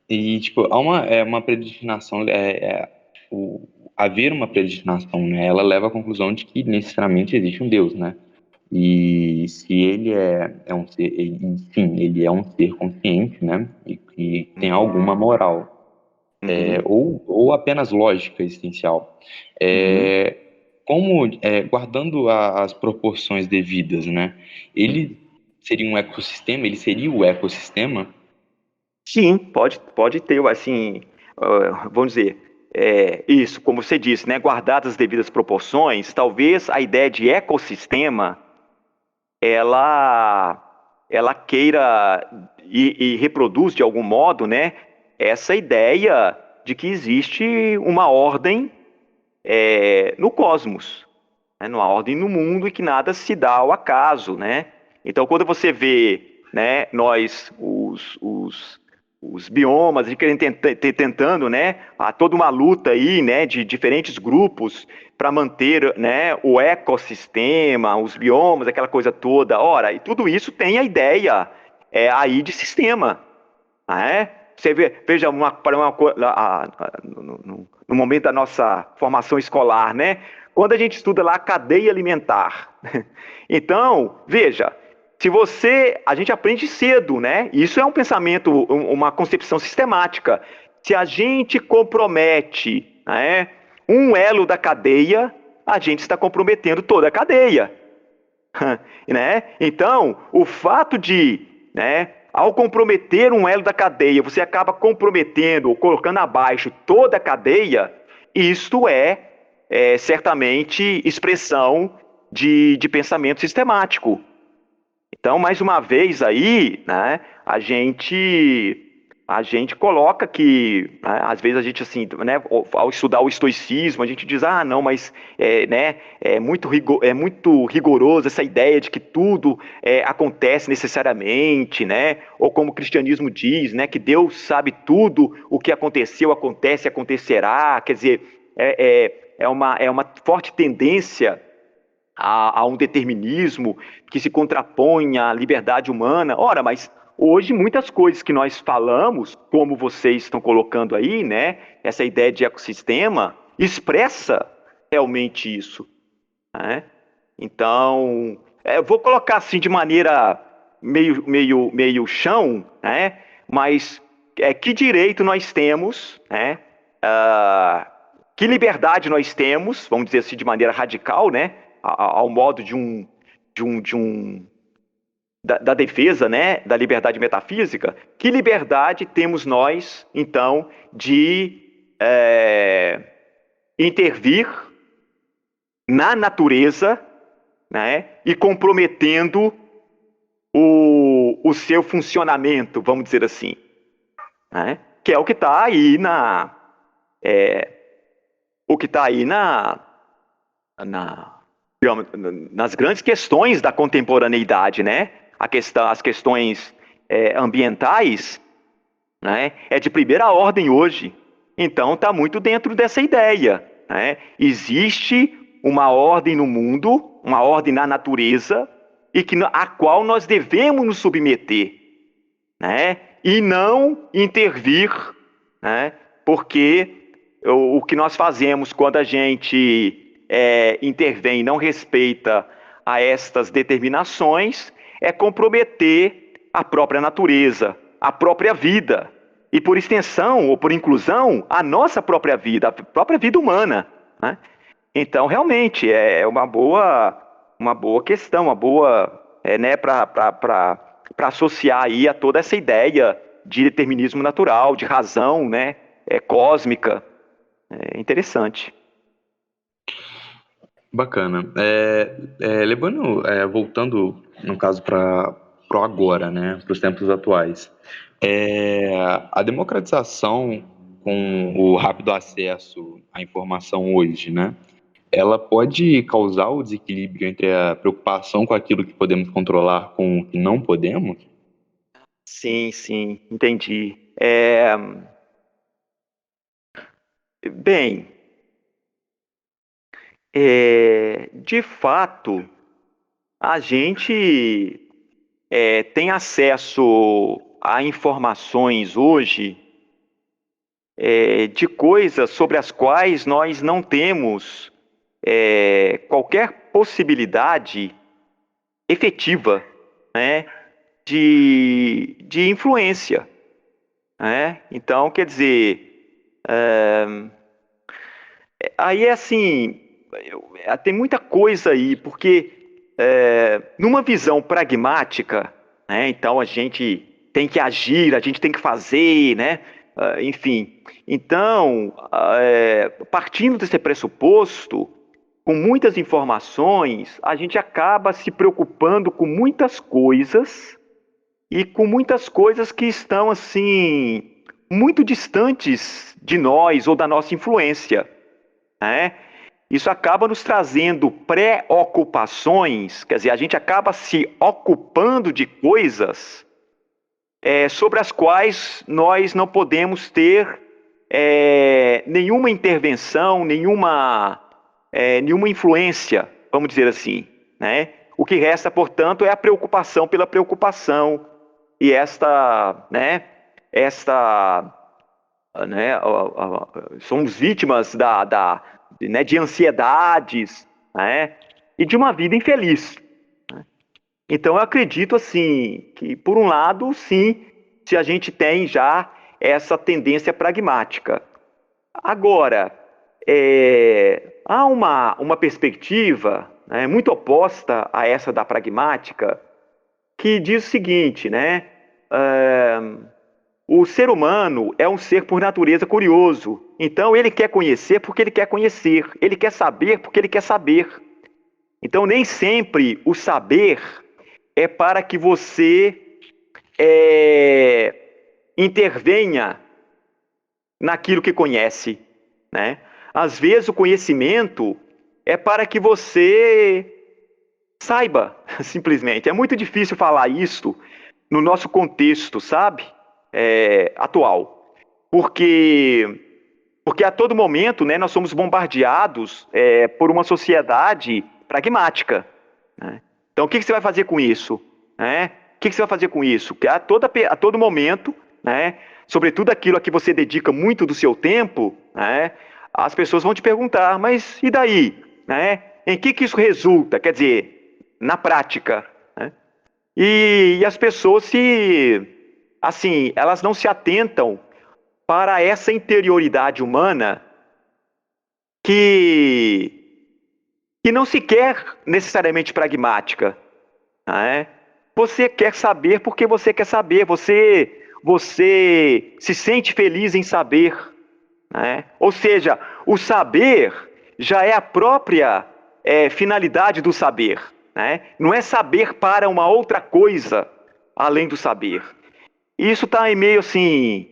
A: E, tipo, há uma predestinação, haver uma predestinação, né? Ela leva à conclusão de que necessariamente existe um Deus, né? E se ele é um ser, sim, ele é um ser consciente, né? E que tem alguma moral, ou apenas lógica existencial. Guardando as proporções devidas, né? Ele seria um ecossistema, ele seria o ecossistema.
B: Sim, pode ter, assim, vamos dizer, isso, como você disse, né, guardadas as devidas proporções, talvez a ideia de ecossistema, ela queira e reproduz de algum modo, né, essa ideia de que existe uma ordem no cosmos, né, uma ordem no mundo e que nada se dá ao acaso, né? Então, quando você vê, né, os biomas, e tentando, né, há toda uma luta aí, né, de diferentes grupos para manter, né, o ecossistema, os biomas, aquela coisa toda. Ora, e tudo isso tem a ideia aí de sistema, né? Você veja no momento da nossa formação escolar, né? Quando a gente estuda lá a cadeia alimentar. Então, veja, a gente aprende cedo, né? Isso é um pensamento, uma concepção sistemática. Se a gente compromete, né, um elo da cadeia, a gente está comprometendo toda a cadeia. Né? Então, o fato né, ao comprometer um elo da cadeia, você acaba comprometendo ou colocando abaixo toda a cadeia, isto certamente expressão de pensamento sistemático. Então, mais uma vez aí, né, a gente coloca que, né, às vezes a gente, assim, né, ao estudar o estoicismo, a gente diz, não, mas né, é muito rigoroso essa ideia de que tudo acontece necessariamente, né, ou como o cristianismo diz, né, que Deus sabe tudo, o que aconteceu, acontece, acontecerá. Quer dizer, é uma forte tendência a um determinismo que se contrapõe à liberdade humana. Ora, mas hoje muitas coisas que nós falamos, como vocês estão colocando aí, né, essa ideia de ecossistema, expressa realmente isso, né? Então, eu vou colocar assim de maneira meio chão, né? Mas que direito nós temos, né? Que liberdade nós temos, vamos dizer assim de maneira radical, né? Ao modo da defesa, né, da liberdade metafísica. Que liberdade temos nós, então, de intervir na natureza, né, e comprometendo o seu funcionamento, vamos dizer assim, né, que é o que está aí nas grandes questões da contemporaneidade, né? As questões ambientais, né? É de primeira ordem hoje. Então está muito dentro dessa ideia, né? Existe uma ordem no mundo, uma ordem na natureza, a qual nós devemos nos submeter, né? E não intervir, né? Porque o que nós fazemos quando a gente intervém e não respeita a estas determinações é comprometer a própria natureza, a própria vida e, por extensão ou por inclusão, a nossa própria vida, a própria vida humana, né? Então, realmente, é uma boa uma boa questão, uma boa, né, para associar aí a toda essa ideia de determinismo natural, de razão, né, cósmica. É interessante.
A: Bacana. Voltando, no caso, para o agora, né, para os tempos atuais. A democratização com o rápido acesso à informação hoje, né, ela pode causar o desequilíbrio entre a preocupação com aquilo que podemos controlar com o que não podemos?
B: Sim, sim, entendi. Bem, de fato, a gente tem acesso a informações hoje de coisas sobre as quais nós não temos qualquer possibilidade efetiva, né, de influência, né? Então, quer dizer, aí é assim, tem muita coisa aí, porque numa visão pragmática, né, então a gente tem que agir, a gente tem que fazer, né? Enfim, então, partindo desse pressuposto, com muitas informações, a gente acaba se preocupando com muitas coisas e com muitas coisas que estão assim muito distantes de nós ou da nossa influência, né? Isso acaba nos trazendo preocupações, quer dizer, a gente acaba se ocupando de coisas sobre as quais nós não podemos ter nenhuma intervenção, nenhuma influência, vamos dizer assim, né? O que resta, portanto, é a preocupação pela preocupação e somos vítimas de ansiedades, né? E de uma vida infeliz. Então, eu acredito, assim, que, por um lado, sim, se a gente tem já essa tendência pragmática. Agora, há uma perspectiva, né, muito oposta a essa da pragmática, que diz o seguinte, né? O ser humano é um ser por natureza curioso. Então, ele quer conhecer porque ele quer conhecer. Ele quer saber porque ele quer saber. Então, nem sempre o saber é para que você intervenha naquilo que conhece, né? Às vezes o conhecimento é para que você saiba, simplesmente. É muito difícil falar isso no nosso contexto, sabe? Atual. Porque a todo momento, né, nós somos bombardeados por uma sociedade pragmática, né? Então, o que você vai fazer com isso? Né? O que você vai fazer com isso? Que a todo momento, né, sobretudo aquilo a que você dedica muito do seu tempo, né, as pessoas vão te perguntar, mas e daí? Né? Em que isso resulta? Quer dizer, na prática. Né? E as pessoas elas não se atentam para essa interioridade humana que não se quer necessariamente pragmática. Né? Você quer saber porque você quer saber, você se sente feliz em saber. Né? Ou seja, o saber já é a própria finalidade do saber. Né? Não é saber para uma outra coisa além do saber. Isso está em meio assim,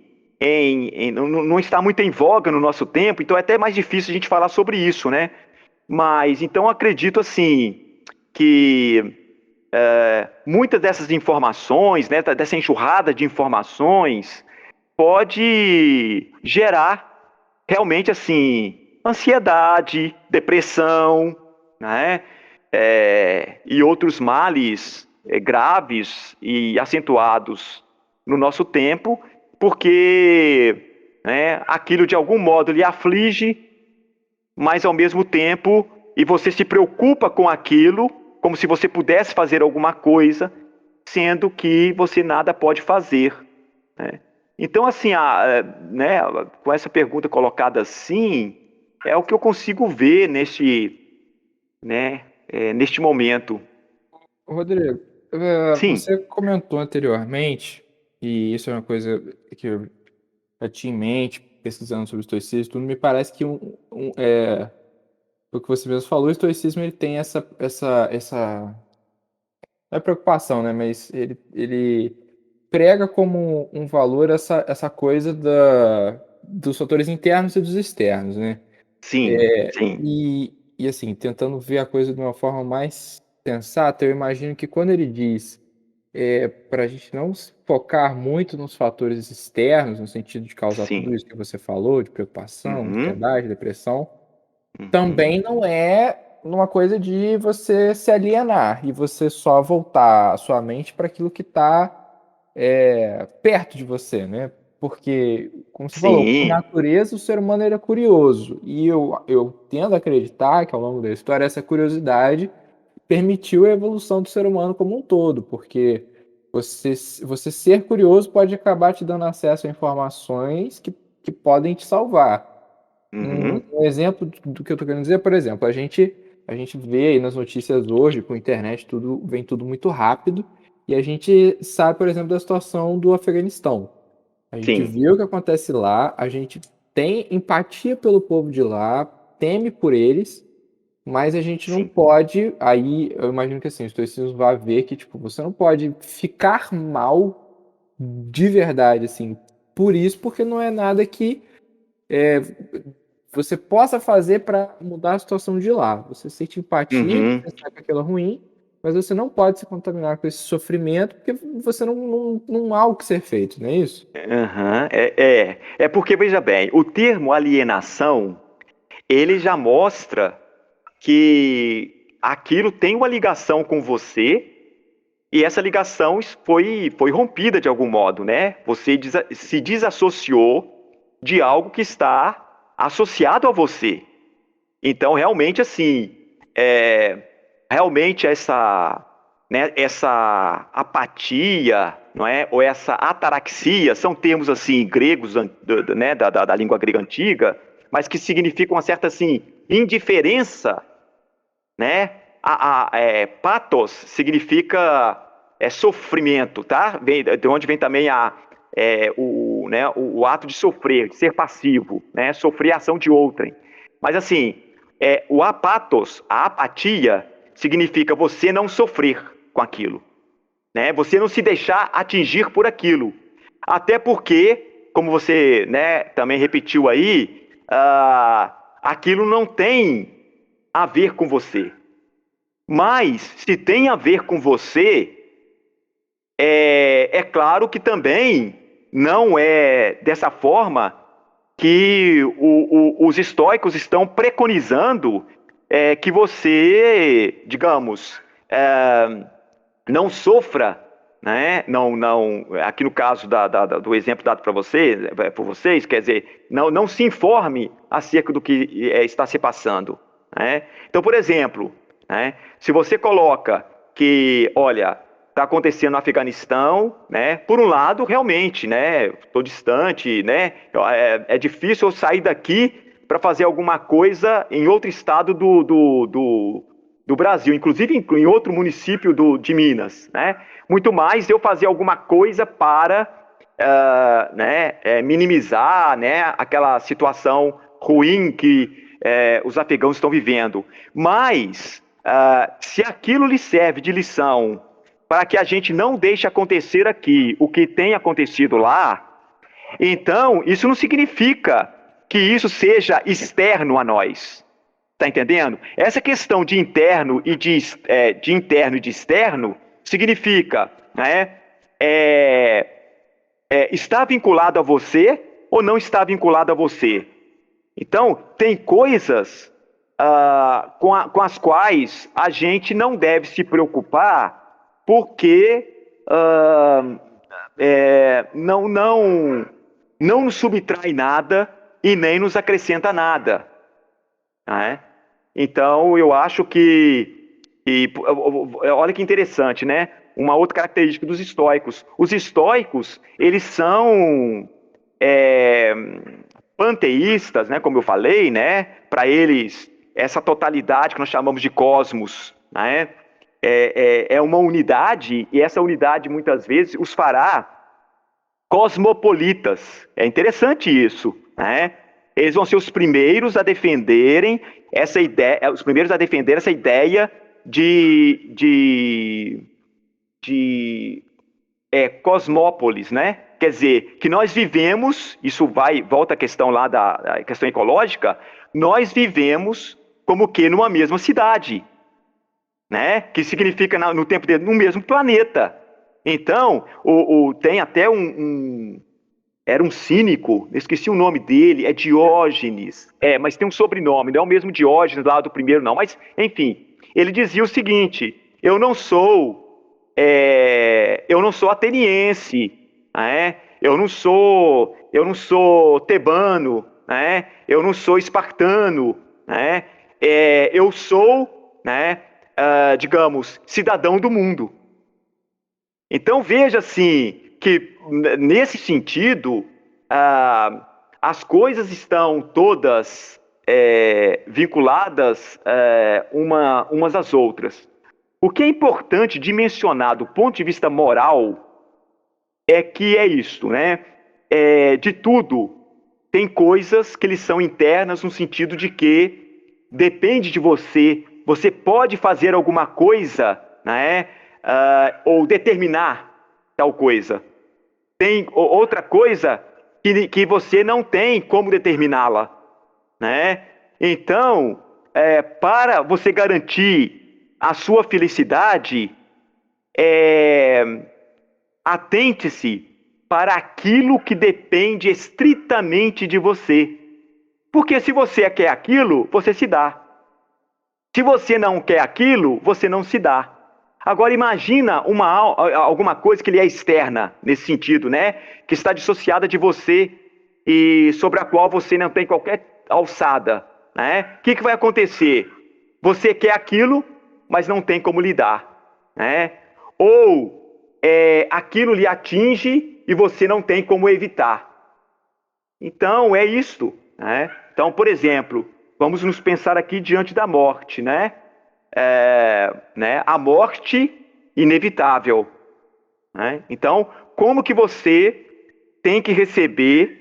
B: não está muito em voga no nosso tempo, então é até mais difícil a gente falar sobre isso, né? Mas então acredito assim que muitas dessas informações, né, dessa enxurrada de informações, pode gerar realmente assim ansiedade, depressão, né, e outros males graves e acentuados no nosso tempo, porque aquilo de algum modo lhe aflige, mas ao mesmo tempo, e você se preocupa com aquilo, como se você pudesse fazer alguma coisa, sendo que você nada pode fazer. Né? Então, assim, com essa pergunta colocada assim, é o que eu consigo ver neste momento.
C: Rodrigo,
B: Sim,
C: você comentou anteriormente, e isso é uma coisa que eu já tinha em mente, pesquisando sobre o estoicismo, tudo me parece que o que você mesmo falou, o estoicismo ele tem essa não é preocupação, né? Mas ele prega como um valor essa coisa dos fatores internos e dos externos, né?
B: sim, sim,
C: E assim, tentando ver a coisa de uma forma mais sensata, eu imagino que quando ele diz para a gente não se focar muito nos fatores externos, no sentido de causar tudo
B: sim.
C: isso que você falou, de preocupação,
B: Uhum,
C: ansiedade, depressão,
B: uhum,
C: também não é numa coisa de você se alienar e você só voltar a sua mente para aquilo que está perto de você, né? Porque, como você falou, por
B: sim,
C: natureza o ser humano ele é curioso. E eu tendo a acreditar que ao longo da história essa curiosidade permitiu a evolução do ser humano como um todo, porque você ser curioso pode acabar te dando acesso a informações que podem te salvar. Um,
B: uhum,
C: um exemplo do que eu tô querendo dizer, por exemplo, a gente vê aí nas notícias hoje, com a internet, vem tudo muito rápido, e a gente sabe, por exemplo, da situação do Afeganistão. A gente
B: sim,
C: vê o que acontece lá, a gente tem empatia pelo povo de lá, teme por eles, mas a gente não
B: sim.
C: pode, aí eu imagino que assim, o estoicismo vai ver que, tipo, você não pode ficar mal de verdade, assim, por isso, porque não é nada que é, você possa fazer para mudar a situação de lá. Você sente empatia,
B: Uhum.
C: você sabe que aquilo é ruim, mas você não pode se contaminar com esse sofrimento, porque você não há o que ser feito, não é isso?
B: Aham, é porque, veja bem, o termo alienação, ele já mostra que aquilo tem uma ligação com você e essa ligação foi rompida de algum modo, né? Você se desassociou de algo que está associado a você. Então, realmente, assim, é, realmente essa apatia, não é? Ou essa ataraxia, são termos, assim, gregos, né, da língua grega antiga, mas que significam uma certa, assim, indiferença, né? Pathos significa sofrimento, tá? De onde vem também o ato de sofrer, de ser passivo, né? Sofrer a ação de outrem. Mas assim, o apatos, a apatia, significa você não sofrer com aquilo, né? Você não se deixar atingir por aquilo. Até porque, como você, né, também repetiu aí, aquilo não tem a ver com você. Mas, se tem a ver com você, é claro que também não é dessa forma que os estoicos estão preconizando que você, digamos, não sofra, né? Não, aqui no caso do exemplo dado para você, por vocês, quer dizer, não se informe acerca do que está se passando, né? Então, por exemplo, né, se você coloca que, olha, está acontecendo no Afeganistão, né? Por um lado, realmente, né? Estou distante, né? É difícil eu sair daqui para fazer alguma coisa em outro estado do Brasil, inclusive em outro município de Minas, né? Muito mais eu fazer alguma coisa para minimizar, né, aquela situação ruim que os afegãos estão vivendo. Mas se aquilo lhe serve de lição para que a gente não deixe acontecer aqui o que tem acontecido lá, então isso não significa que isso seja externo a nós. Está entendendo? Essa questão de interno e de interno e de externo significa, né, está vinculado a você ou não está vinculado a você. Então, tem coisas com as quais a gente não deve se preocupar porque não nos subtrai nada e nem nos acrescenta nada, né? Então, eu acho olha que interessante, né? Uma outra característica dos estoicos. Os estoicos, eles são é, panteístas, né? Como eu falei, né? Para eles, essa totalidade que nós chamamos de cosmos né? É uma unidade, e essa unidade muitas vezes os fará cosmopolitas. É interessante isso, né? Eles vão ser os primeiros a defenderem essa ideia, de cosmópolis, né? Quer dizer, que nós vivemos, volta à questão lá da questão ecológica, nós vivemos como que numa mesma cidade, né? Que significa no tempo dele, no mesmo planeta. Então, tem até era um cínico, esqueci o nome dele, é Diógenes, mas tem um sobrenome, não é o mesmo Diógenes lá do primeiro não, mas enfim, ele dizia o seguinte: eu não sou ateniense, né? Eu não sou tebano, né? Eu não sou espartano, né? Eu sou, né, digamos, cidadão do mundo. Então veja assim que nesse sentido as coisas estão todas vinculadas umas às outras. O que é importante de mencionar do ponto de vista moral é que é isto, né? De tudo, tem coisas que lhes são internas no sentido de que depende de você. Você pode fazer alguma coisa, né? Ou determinar tal coisa. Tem outra coisa que você não tem como determiná-la, né? Então, para você garantir a sua felicidade, atente-se para aquilo que depende estritamente de você. Porque se você quer aquilo, você se dá. Se você não quer aquilo, você não se dá. Agora imagina alguma coisa que lhe é externa, nesse sentido, né? Que está dissociada de você e sobre a qual você não tem qualquer alçada, né? O que vai acontecer? Você quer aquilo, mas não tem como lidar, né? Ou aquilo lhe atinge e você não tem como evitar. Então, é isto, né? Então, por exemplo, vamos nos pensar aqui diante da morte, né? A morte inevitável, né? Então, como que você tem que receber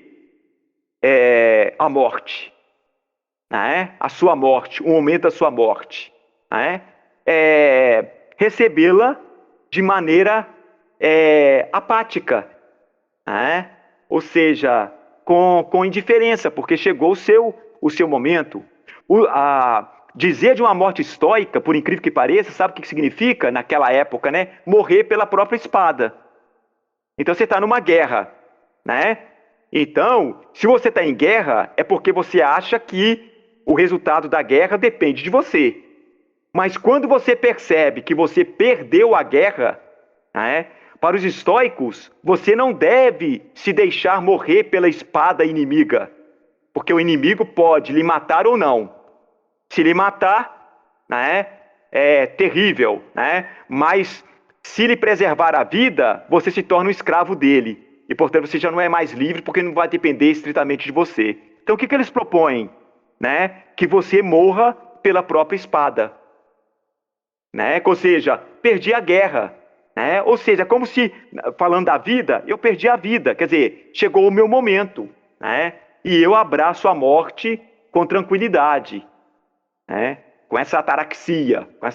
B: a morte, né? A sua morte, o momento da sua morte, né? Recebê-la de maneira apática, né? Ou seja, com indiferença, porque chegou o seu momento. Dizer de uma morte estoica, por incrível que pareça, sabe o que significa naquela época, né? Morrer pela própria espada. Então você está numa guerra, né? Então, se você está em guerra, é porque você acha que o resultado da guerra depende de você. Mas quando você percebe que você perdeu a guerra, né? Para os estoicos, você não deve se deixar morrer pela espada inimiga, porque o inimigo pode lhe matar ou não. Se lhe matar, né, é terrível, né? Mas se lhe preservar a vida, você se torna um escravo dele. E, portanto, você já não é mais livre porque não vai depender estritamente de você. Então, o que eles propõem? Né? Que você morra pela própria espada. Né? Ou seja, perdi a guerra. Né? Ou seja, como se, falando da vida, eu perdi a vida. Quer dizer, chegou o meu momento. Né? E eu abraço a morte com tranquilidade. Né? Com essa ataraxia, com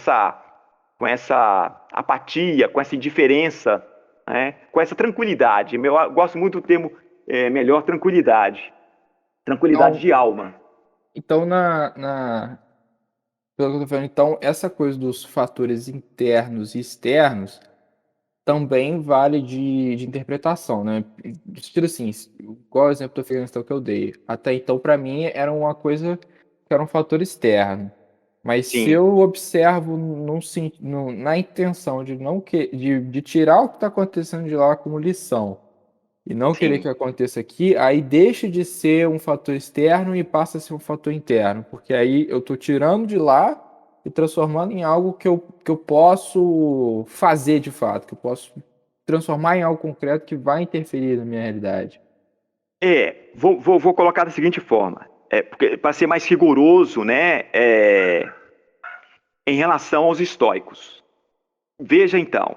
B: essa apatia, com essa indiferença, né? Com essa tranquilidade. Eu gosto muito do termo melhor, tranquilidade. Tranquilidade de alma.
C: Então, pelo que eu tô falando, então, essa coisa dos fatores internos e externos também vale de interpretação, né? Tipo assim, qual exemplo do Afeganistão que eu dei? Até então, para mim, era uma coisa que era um fator externo. Mas se
B: Sim.
C: eu observo na intenção de não de tirar o que está acontecendo de lá como lição e não querer
B: Sim.
C: que aconteça aqui, aí deixa de ser um fator externo e passa a ser um fator interno, porque aí eu estou tirando de lá e transformando em algo que eu posso fazer de fato, que eu posso transformar em algo concreto que vai interferir na minha realidade.
B: Vou colocar da seguinte forma, porque para ser mais rigoroso, né? em relação aos estoicos. Veja então.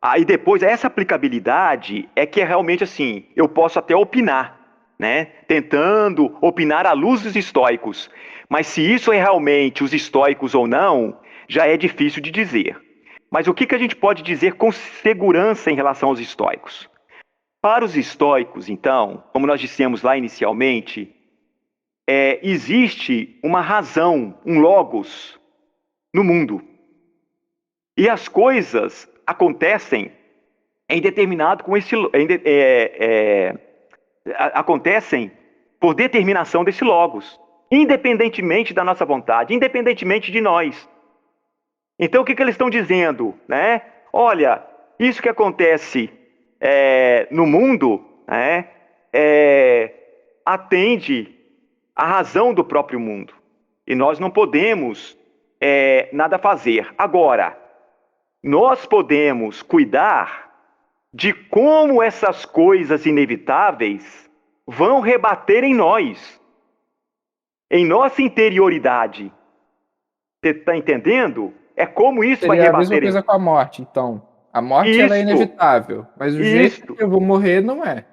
B: Aí depois, essa aplicabilidade é que é realmente assim, eu posso até opinar, né? Tentando opinar à luz dos estoicos. Mas se isso é realmente os estoicos ou não, já é difícil de dizer. Mas o que a gente pode dizer com segurança em relação aos estoicos? Para os estoicos, então, como nós dissemos lá inicialmente, existe uma razão, um logos no mundo. E as coisas acontecem em determinado com esse acontecem por determinação desse logos, independentemente da nossa vontade, independentemente de nós. Então o que eles estão dizendo, né? Olha, isso que acontece no mundo, né, atende à razão do próprio mundo e nós não podemos nada fazer. Agora, nós podemos cuidar de como essas coisas inevitáveis vão rebater em nós, em nossa interioridade. Você está entendendo? É como isso vai
C: Seria a
B: rebater
C: mesma coisa com a morte, então. A morte ela é
B: Isto.
C: inevitável, mas o jeito que eu vou morrer não é.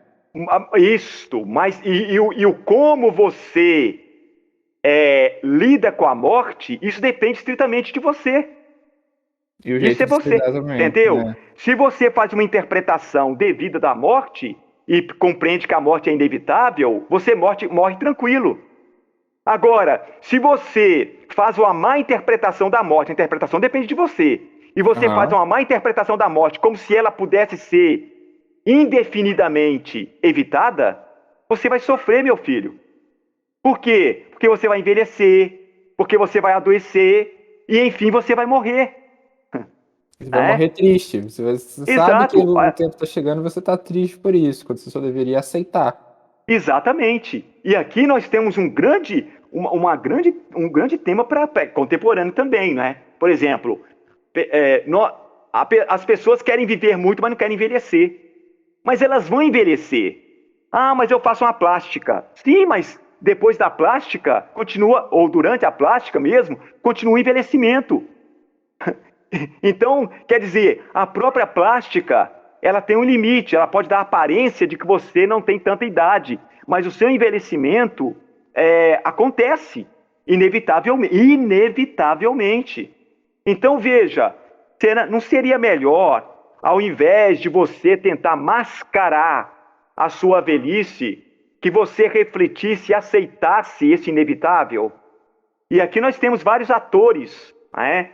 B: Isto, mas e o como você lida com a morte, isso depende estritamente de você.
C: E o
B: Isso
C: jeito
B: é
C: de se
B: você,
C: lidar também,
B: entendeu?
C: né?
B: Se você faz uma interpretação devida da morte e compreende que a morte é inevitável, você morre tranquilo. Agora, se você faz uma má interpretação da morte, a interpretação depende de você, e você faz uma má interpretação da morte como se ela pudesse ser indefinidamente evitada, você vai sofrer, meu filho. Por quê? Porque você vai envelhecer, porque você vai adoecer, e enfim, você vai morrer.
C: Você vai morrer triste. Você sabe que
B: Exato.
C: o tempo está chegando e você está triste por isso, quando você só deveria aceitar.
B: Exatamente. E aqui nós temos um grande tema contemporâneo também, né? Por exemplo, as pessoas querem viver muito, mas não querem envelhecer. Mas elas vão envelhecer. Ah, mas eu faço uma plástica. Sim, mas depois da plástica, continua, ou durante a plástica mesmo, continua o envelhecimento. Então, quer dizer, a própria plástica, ela tem um limite, ela pode dar a aparência de que você não tem tanta idade, mas o seu envelhecimento acontece, inevitavelmente. Então, veja, não seria melhor, ao invés de você tentar mascarar a sua velhice, que você refletisse e aceitasse esse inevitável? E aqui nós temos vários atores, né?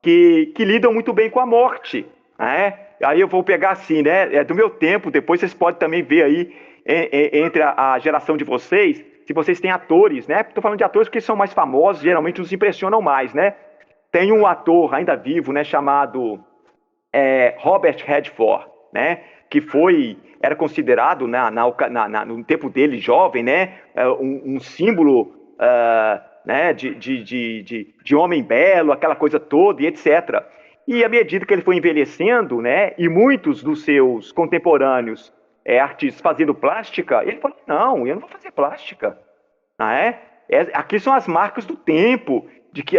B: Que lidam muito bem com a morte, né? Aí eu vou pegar assim, né? É do meu tempo, depois vocês podem também ver aí entre a geração de vocês, se vocês têm atores, né? Estou falando de atores porque são mais famosos, geralmente nos impressionam mais, né? Tem um ator ainda vivo, né? Chamado Robert Redford, né? Que era considerado no tempo dele jovem, né? Um símbolo né, de homem belo, aquela coisa toda e etc. E à medida que ele foi envelhecendo, né, e muitos dos seus contemporâneos artistas fazendo plástica, ele falou, não, eu não vou fazer plástica. Aqui são as marcas do tempo,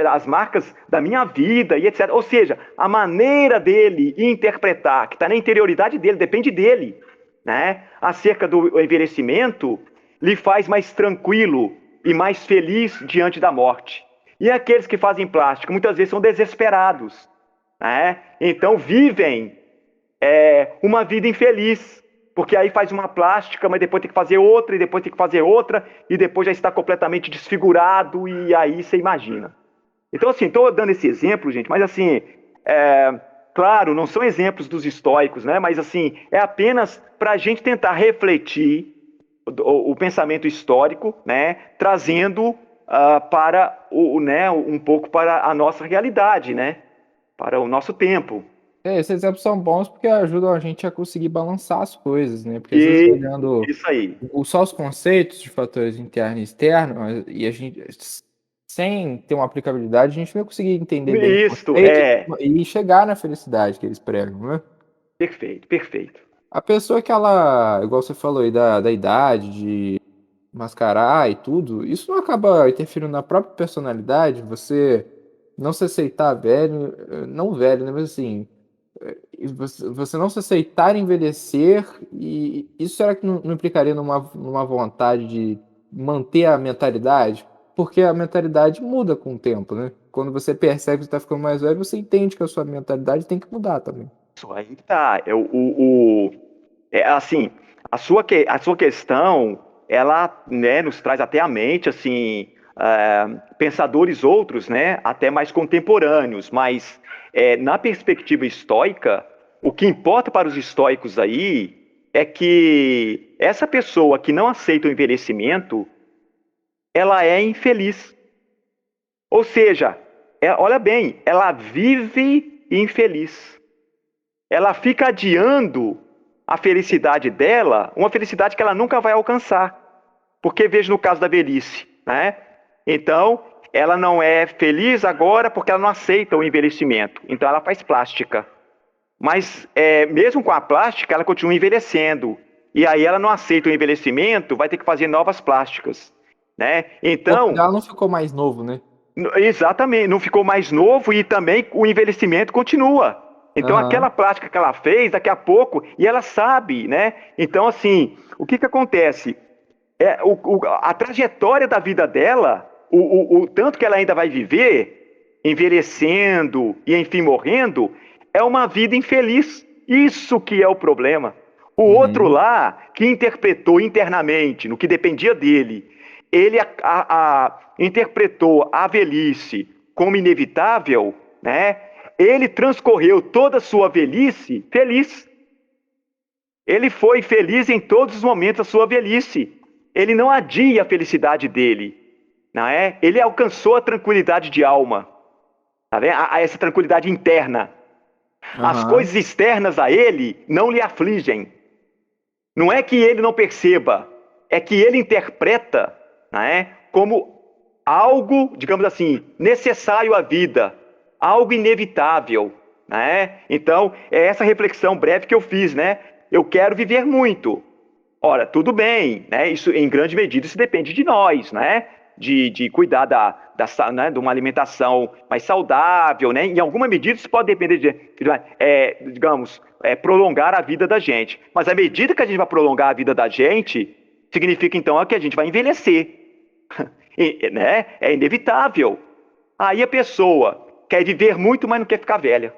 B: as marcas da minha vida e etc. Ou seja, a maneira dele interpretar, que está na interioridade dele, depende dele, né, acerca do envelhecimento, lhe faz mais tranquilo e mais feliz diante da morte. E aqueles que fazem plástica muitas vezes são desesperados, né? Então vivem uma vida infeliz, porque aí faz uma plástica, mas depois tem que fazer outra, e depois tem que fazer outra, e depois já está completamente desfigurado, e aí você imagina. Então, assim, estou dando esse exemplo, gente, mas assim, claro, não são exemplos dos estoicos, né? Mas assim, é apenas para a gente tentar refletir o pensamento histórico, né, trazendo para um pouco para a nossa realidade, né, para o nosso tempo.
C: Esses exemplos são bons porque ajudam a gente a conseguir balançar as coisas, né? Porque às vezes olhando
B: isso aí.
C: Só os conceitos de fatores interno e externo, e a gente, sem ter uma aplicabilidade, a gente não vai conseguir entender bem o conceito e chegar na felicidade que eles pregam, né?
B: Perfeito, perfeito.
C: A pessoa que ela, igual você falou aí, da idade, de mascarar e tudo, isso não acaba interferindo na própria personalidade? Você não se aceitar velho, não velho, né? Mas assim, você não se aceitar envelhecer, e isso será que não implicaria numa vontade de manter a mentalidade? Porque a mentalidade muda com o tempo, né? Quando você percebe que você está ficando mais velho, você entende que a sua mentalidade tem que mudar também.
B: Isso aí tá. Assim, a sua questão, ela, né, nos traz até à mente, assim, pensadores outros, né, até mais contemporâneos, mas na perspectiva estoica, o que importa para os estoicos aí é que essa pessoa que não aceita o envelhecimento, ela é infeliz. Ou seja, olha bem, ela vive infeliz. Ela fica adiando a felicidade dela, uma felicidade que ela nunca vai alcançar. Porque veja no caso da velhice, né? Então, ela não é feliz agora porque ela não aceita o envelhecimento. Então, ela faz plástica. Mas, mesmo com a plástica, ela continua envelhecendo. E aí ela não aceita o envelhecimento, vai ter que fazer novas plásticas, né?
C: O corpo
B: Então,
C: dela não ficou mais novo, né?
B: exatamente, não ficou mais novo e também o envelhecimento continua. Então,
C: Aham.
B: aquela prática que ela fez, daqui a pouco, e ela sabe, né? Então, assim, o que que acontece? A trajetória da vida dela, o tanto que ela ainda vai viver, envelhecendo e, enfim, morrendo, é uma vida infeliz. Isso que é o problema. O outro
C: Uhum.
B: lá, que interpretou internamente, no que dependia dele, ele interpretou a velhice como inevitável, né? Ele transcorreu toda a sua velhice feliz. Ele foi feliz em todos os momentos da sua velhice. Ele não adia a felicidade dele, não é? Ele alcançou a tranquilidade de alma, tá vendo? Essa tranquilidade interna. As
C: Aham.
B: coisas externas a ele não lhe afligem. Não é que ele não perceba, é que ele interpreta, não é, como algo, digamos assim, necessário à vida, algo inevitável, né? Então, é essa reflexão breve que eu fiz, né? Eu quero viver muito. Ora, tudo bem, né? Isso, em grande medida, isso depende de nós, né? De cuidar né? De uma alimentação mais saudável, né? Em alguma medida, isso pode depender digamos, prolongar a vida da gente. Mas à medida que a gente vai prolongar a vida da gente, significa então que a gente vai envelhecer, né? É inevitável. Aí a pessoa quer viver muito, mas não quer ficar velha,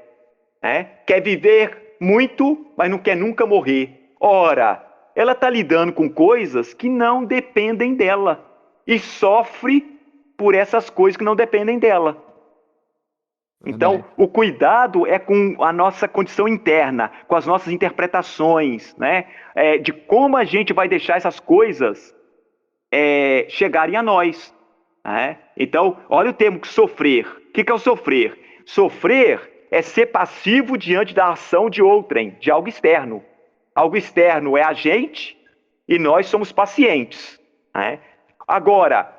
B: né? Quer viver muito, mas não quer nunca morrer. Ora, ela está lidando com coisas que não dependem dela e sofre por essas coisas que não dependem dela. Então,
C: Verdade.
B: o cuidado é com a nossa condição interna, com as nossas interpretações, né? De como a gente vai deixar essas coisas chegarem a nós, né? Então, olha o termo sofrer. O que é o sofrer? Sofrer é ser passivo diante da ação de outrem, de algo externo. Algo externo é a gente e nós somos pacientes, né? Agora,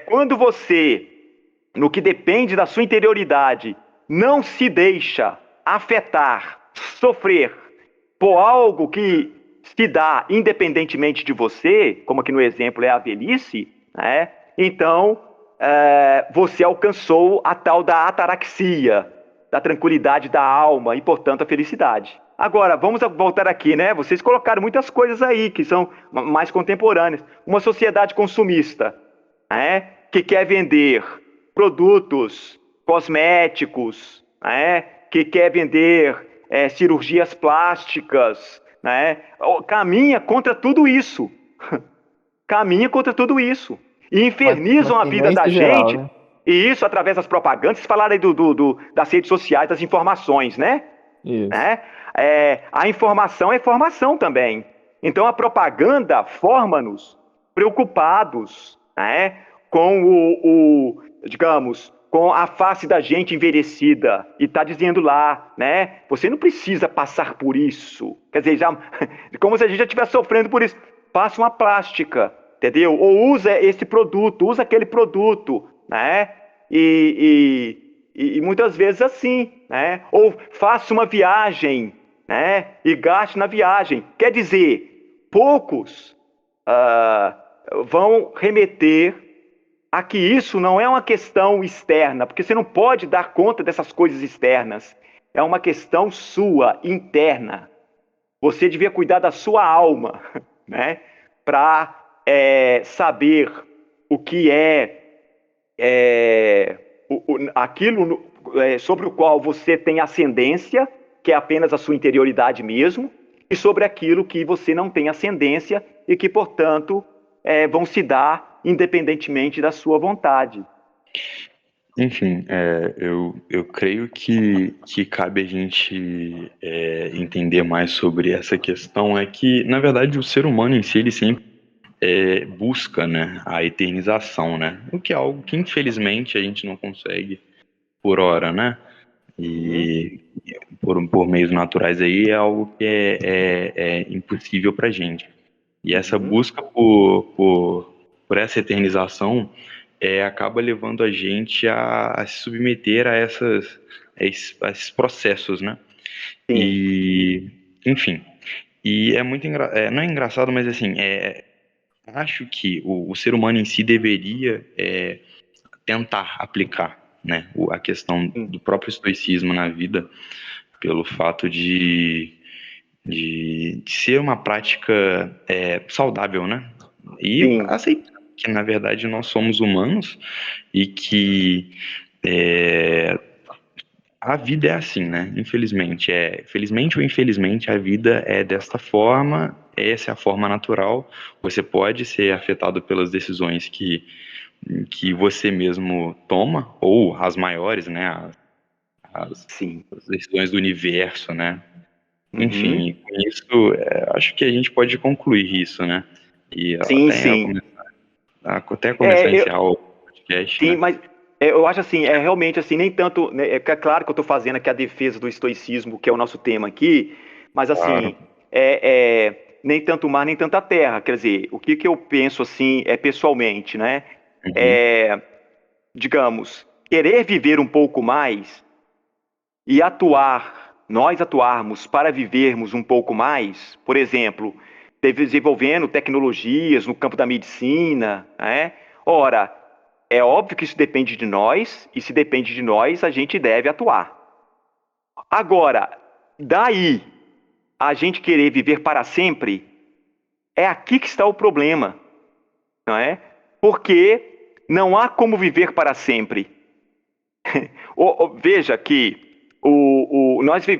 B: quando você, no que depende da sua interioridade, não se deixa afetar, sofrer por algo que se dá independentemente de você, como aqui no exemplo é a velhice, né? Então você alcançou a tal da ataraxia, da tranquilidade da alma e, portanto, a felicidade. Agora, vamos voltar aqui, né? Vocês colocaram muitas coisas aí que são mais contemporâneas. Uma sociedade consumista, né? Que quer vender produtos cosméticos, né? Que quer vender cirurgias plásticas, né? Caminha contra tudo isso. Caminha contra tudo isso. E
C: Uma
B: infernizam a vida da
C: tendência geral,
B: gente,
C: né?
B: e isso através das propagandas. Vocês falaram aí das redes sociais, das informações, né?
C: Isso.
B: né? A informação é formação também. Então a propaganda forma-nos preocupados, né? Com digamos, com a face da gente envelhecida e está dizendo lá, né? Você não precisa passar por isso. Quer dizer, já, como se a gente já estivesse sofrendo por isso. Passa uma plástica, entendeu? Ou usa esse produto, usa aquele produto, né? E muitas vezes assim, né? Ou faça uma viagem, né? E gaste na viagem. Quer dizer, poucos vão remeter aqui isso não é uma questão externa, porque você não pode dar conta dessas coisas externas. É uma questão sua, interna. Você devia cuidar da sua alma, né? Para saber o que aquilo sobre o qual você tem ascendência, que é apenas a sua interioridade mesmo, e sobre aquilo que você não tem ascendência e que, portanto, vão se dar independentemente da sua vontade.
A: Enfim, eu creio que cabe a gente entender mais sobre essa questão, é que, na verdade, o ser humano em si, ele sempre busca, né, a eternização, né? O que é algo que, infelizmente, a gente não consegue por hora, né? E por meios naturais aí é algo que é impossível pra gente. E essa busca por essa eternização acaba levando a gente a se submeter a esses processos, né?
B: Sim.
A: E, enfim, e é muito não é engraçado, mas assim, acho que o ser humano em si deveria tentar aplicar, né, a questão do próprio estoicismo na vida, pelo fato de ser uma prática saudável, né? E
B: Sim.
A: aceitar que, na verdade, nós somos humanos e que a vida é assim, né? Infelizmente, felizmente ou infelizmente, a vida é desta forma, essa é a forma natural. Você pode ser afetado pelas decisões que você mesmo toma, ou as maiores, né?
B: Sim.
A: As decisões do universo, né?
B: Uhum.
A: Enfim, com isso, acho que a gente pode concluir isso, né? E
B: Sim, sim.
A: até começar a encerrar o podcast,
B: Sim,
A: né?
B: mas eu acho assim, realmente assim, nem tanto, né, é claro que eu estou fazendo aqui a defesa do estoicismo, que é o nosso tema aqui, mas assim,
A: Claro.
B: nem tanto o mar, nem tanta terra, quer dizer, o que eu penso assim, pessoalmente, né?
A: Uhum.
B: É, digamos, querer viver um pouco mais e nós atuarmos para vivermos um pouco mais, por exemplo, desenvolvendo tecnologias no campo da medicina, né? Ora, é óbvio que isso depende de nós, e se depende de nós, a gente deve atuar. Agora, daí a gente querer viver para sempre, é aqui que está o problema, não é? Porque não há como viver para sempre. Veja que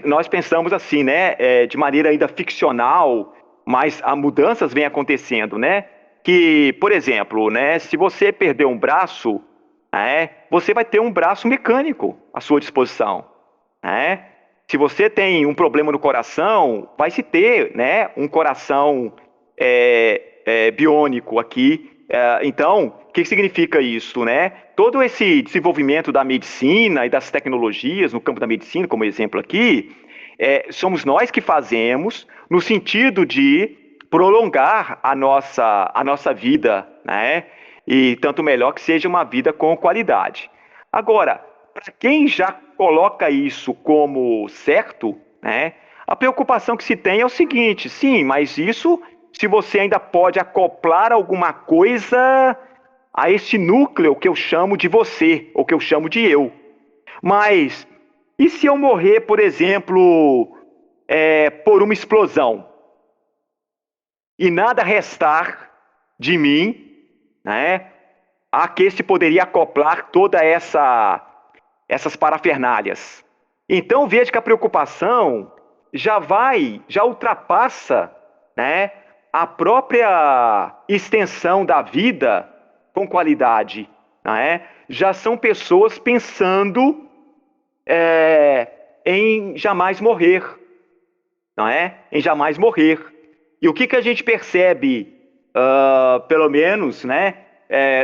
B: nós pensamos assim, né, de maneira ainda ficcional, mas as mudanças vêm acontecendo, né? Que, por exemplo, né, se você perder um braço, você vai ter um braço mecânico à sua disposição, né? Se você tem um problema no coração, vai se ter, né, um coração biônico aqui. Então, o que significa isso, né? Todo esse desenvolvimento da medicina e das tecnologias no campo da medicina, como exemplo aqui, somos nós que fazemos no sentido de prolongar a nossa vida, né? E tanto melhor que seja uma vida com qualidade. Agora, para quem já coloca isso como certo, né? A preocupação que se tem é o seguinte: sim, mas isso, se você ainda pode acoplar alguma coisa a esse núcleo que eu chamo de você, ou que eu chamo de eu. Mas, e se eu morrer, por exemplo, por uma explosão, e nada restar de mim, né, a que se poderia acoplar toda essas parafernálias? Então veja que a preocupação já ultrapassa, né, a própria extensão da vida com qualidade, né? Já são pessoas pensando em jamais morrer, não é? Em jamais morrer. E o que a gente percebe, pelo menos, né,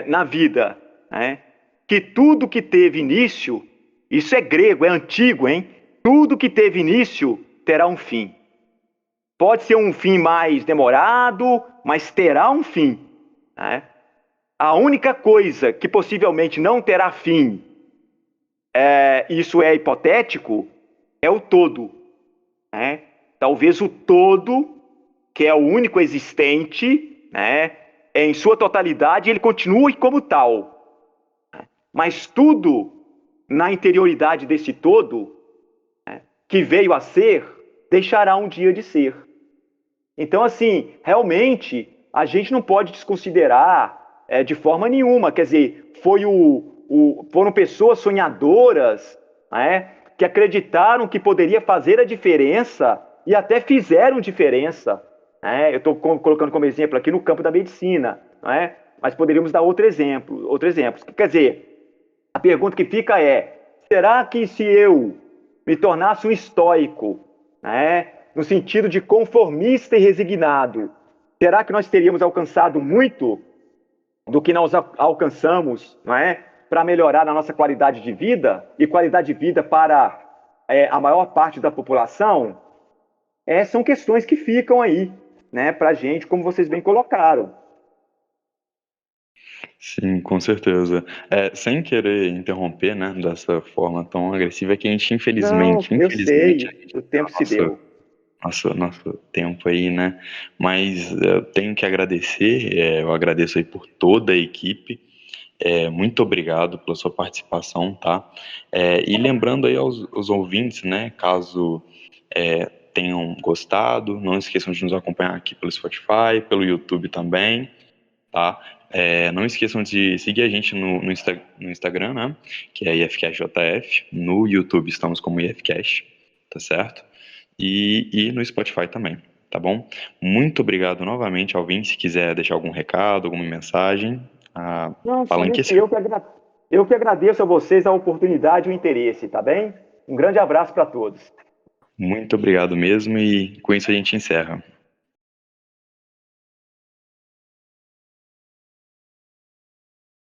B: na vida, né? Que tudo que teve início, isso é grego, é antigo, hein? Tudo que teve início terá um fim. Pode ser um fim mais demorado, mas terá um fim, né? A única coisa que possivelmente não terá fim, isso é hipotético, é o todo, né? Talvez o todo, que é o único existente, né, em sua totalidade, ele continue como tal. mas tudo na interioridade desse todo, né, que veio a ser, deixará um dia de ser. Então, assim, realmente, a gente não pode desconsiderar de forma nenhuma, quer dizer, foram pessoas sonhadoras, né, que acreditaram que poderia fazer a diferença e até fizeram diferença. Né? Eu estou colocando como exemplo aqui no campo da medicina, né? Mas poderíamos dar outro exemplo. Quer dizer, a pergunta que fica é: será que se eu me tornasse um estoico, né, no sentido de conformista e resignado, será que nós teríamos alcançado muito do que nós alcançamos, não é, para melhorar a nossa qualidade de vida e qualidade de vida para a maior parte da população? São questões que ficam aí, né, para a gente, como vocês bem colocaram.
A: Sim, com certeza. Sem querer interromper, né, dessa forma tão agressiva, é que a gente,
B: Não,
A: infelizmente,
B: eu sei,
A: a gente
B: o
A: tem
B: tempo se deu.
A: nosso tempo aí, né? Mas eu tenho que agradecer, eu agradeço aí por toda a equipe. Muito obrigado pela sua participação, tá? E lembrando aí aos ouvintes, né, caso tenham gostado, não esqueçam de nos acompanhar aqui pelo Spotify, pelo YouTube também, tá? Não esqueçam de seguir a gente no Instagram, né? Que é IFCashJF. No YouTube estamos como IFCash, tá certo? E no Spotify também, tá bom? Muito obrigado novamente, Alvin. Se quiser deixar algum recado, alguma mensagem,
B: Não,
A: palanque é
B: somente
A: seu.
B: eu que agradeço a vocês a oportunidade e o interesse, tá bem? Um grande abraço para todos.
A: Muito obrigado mesmo e com isso a gente encerra.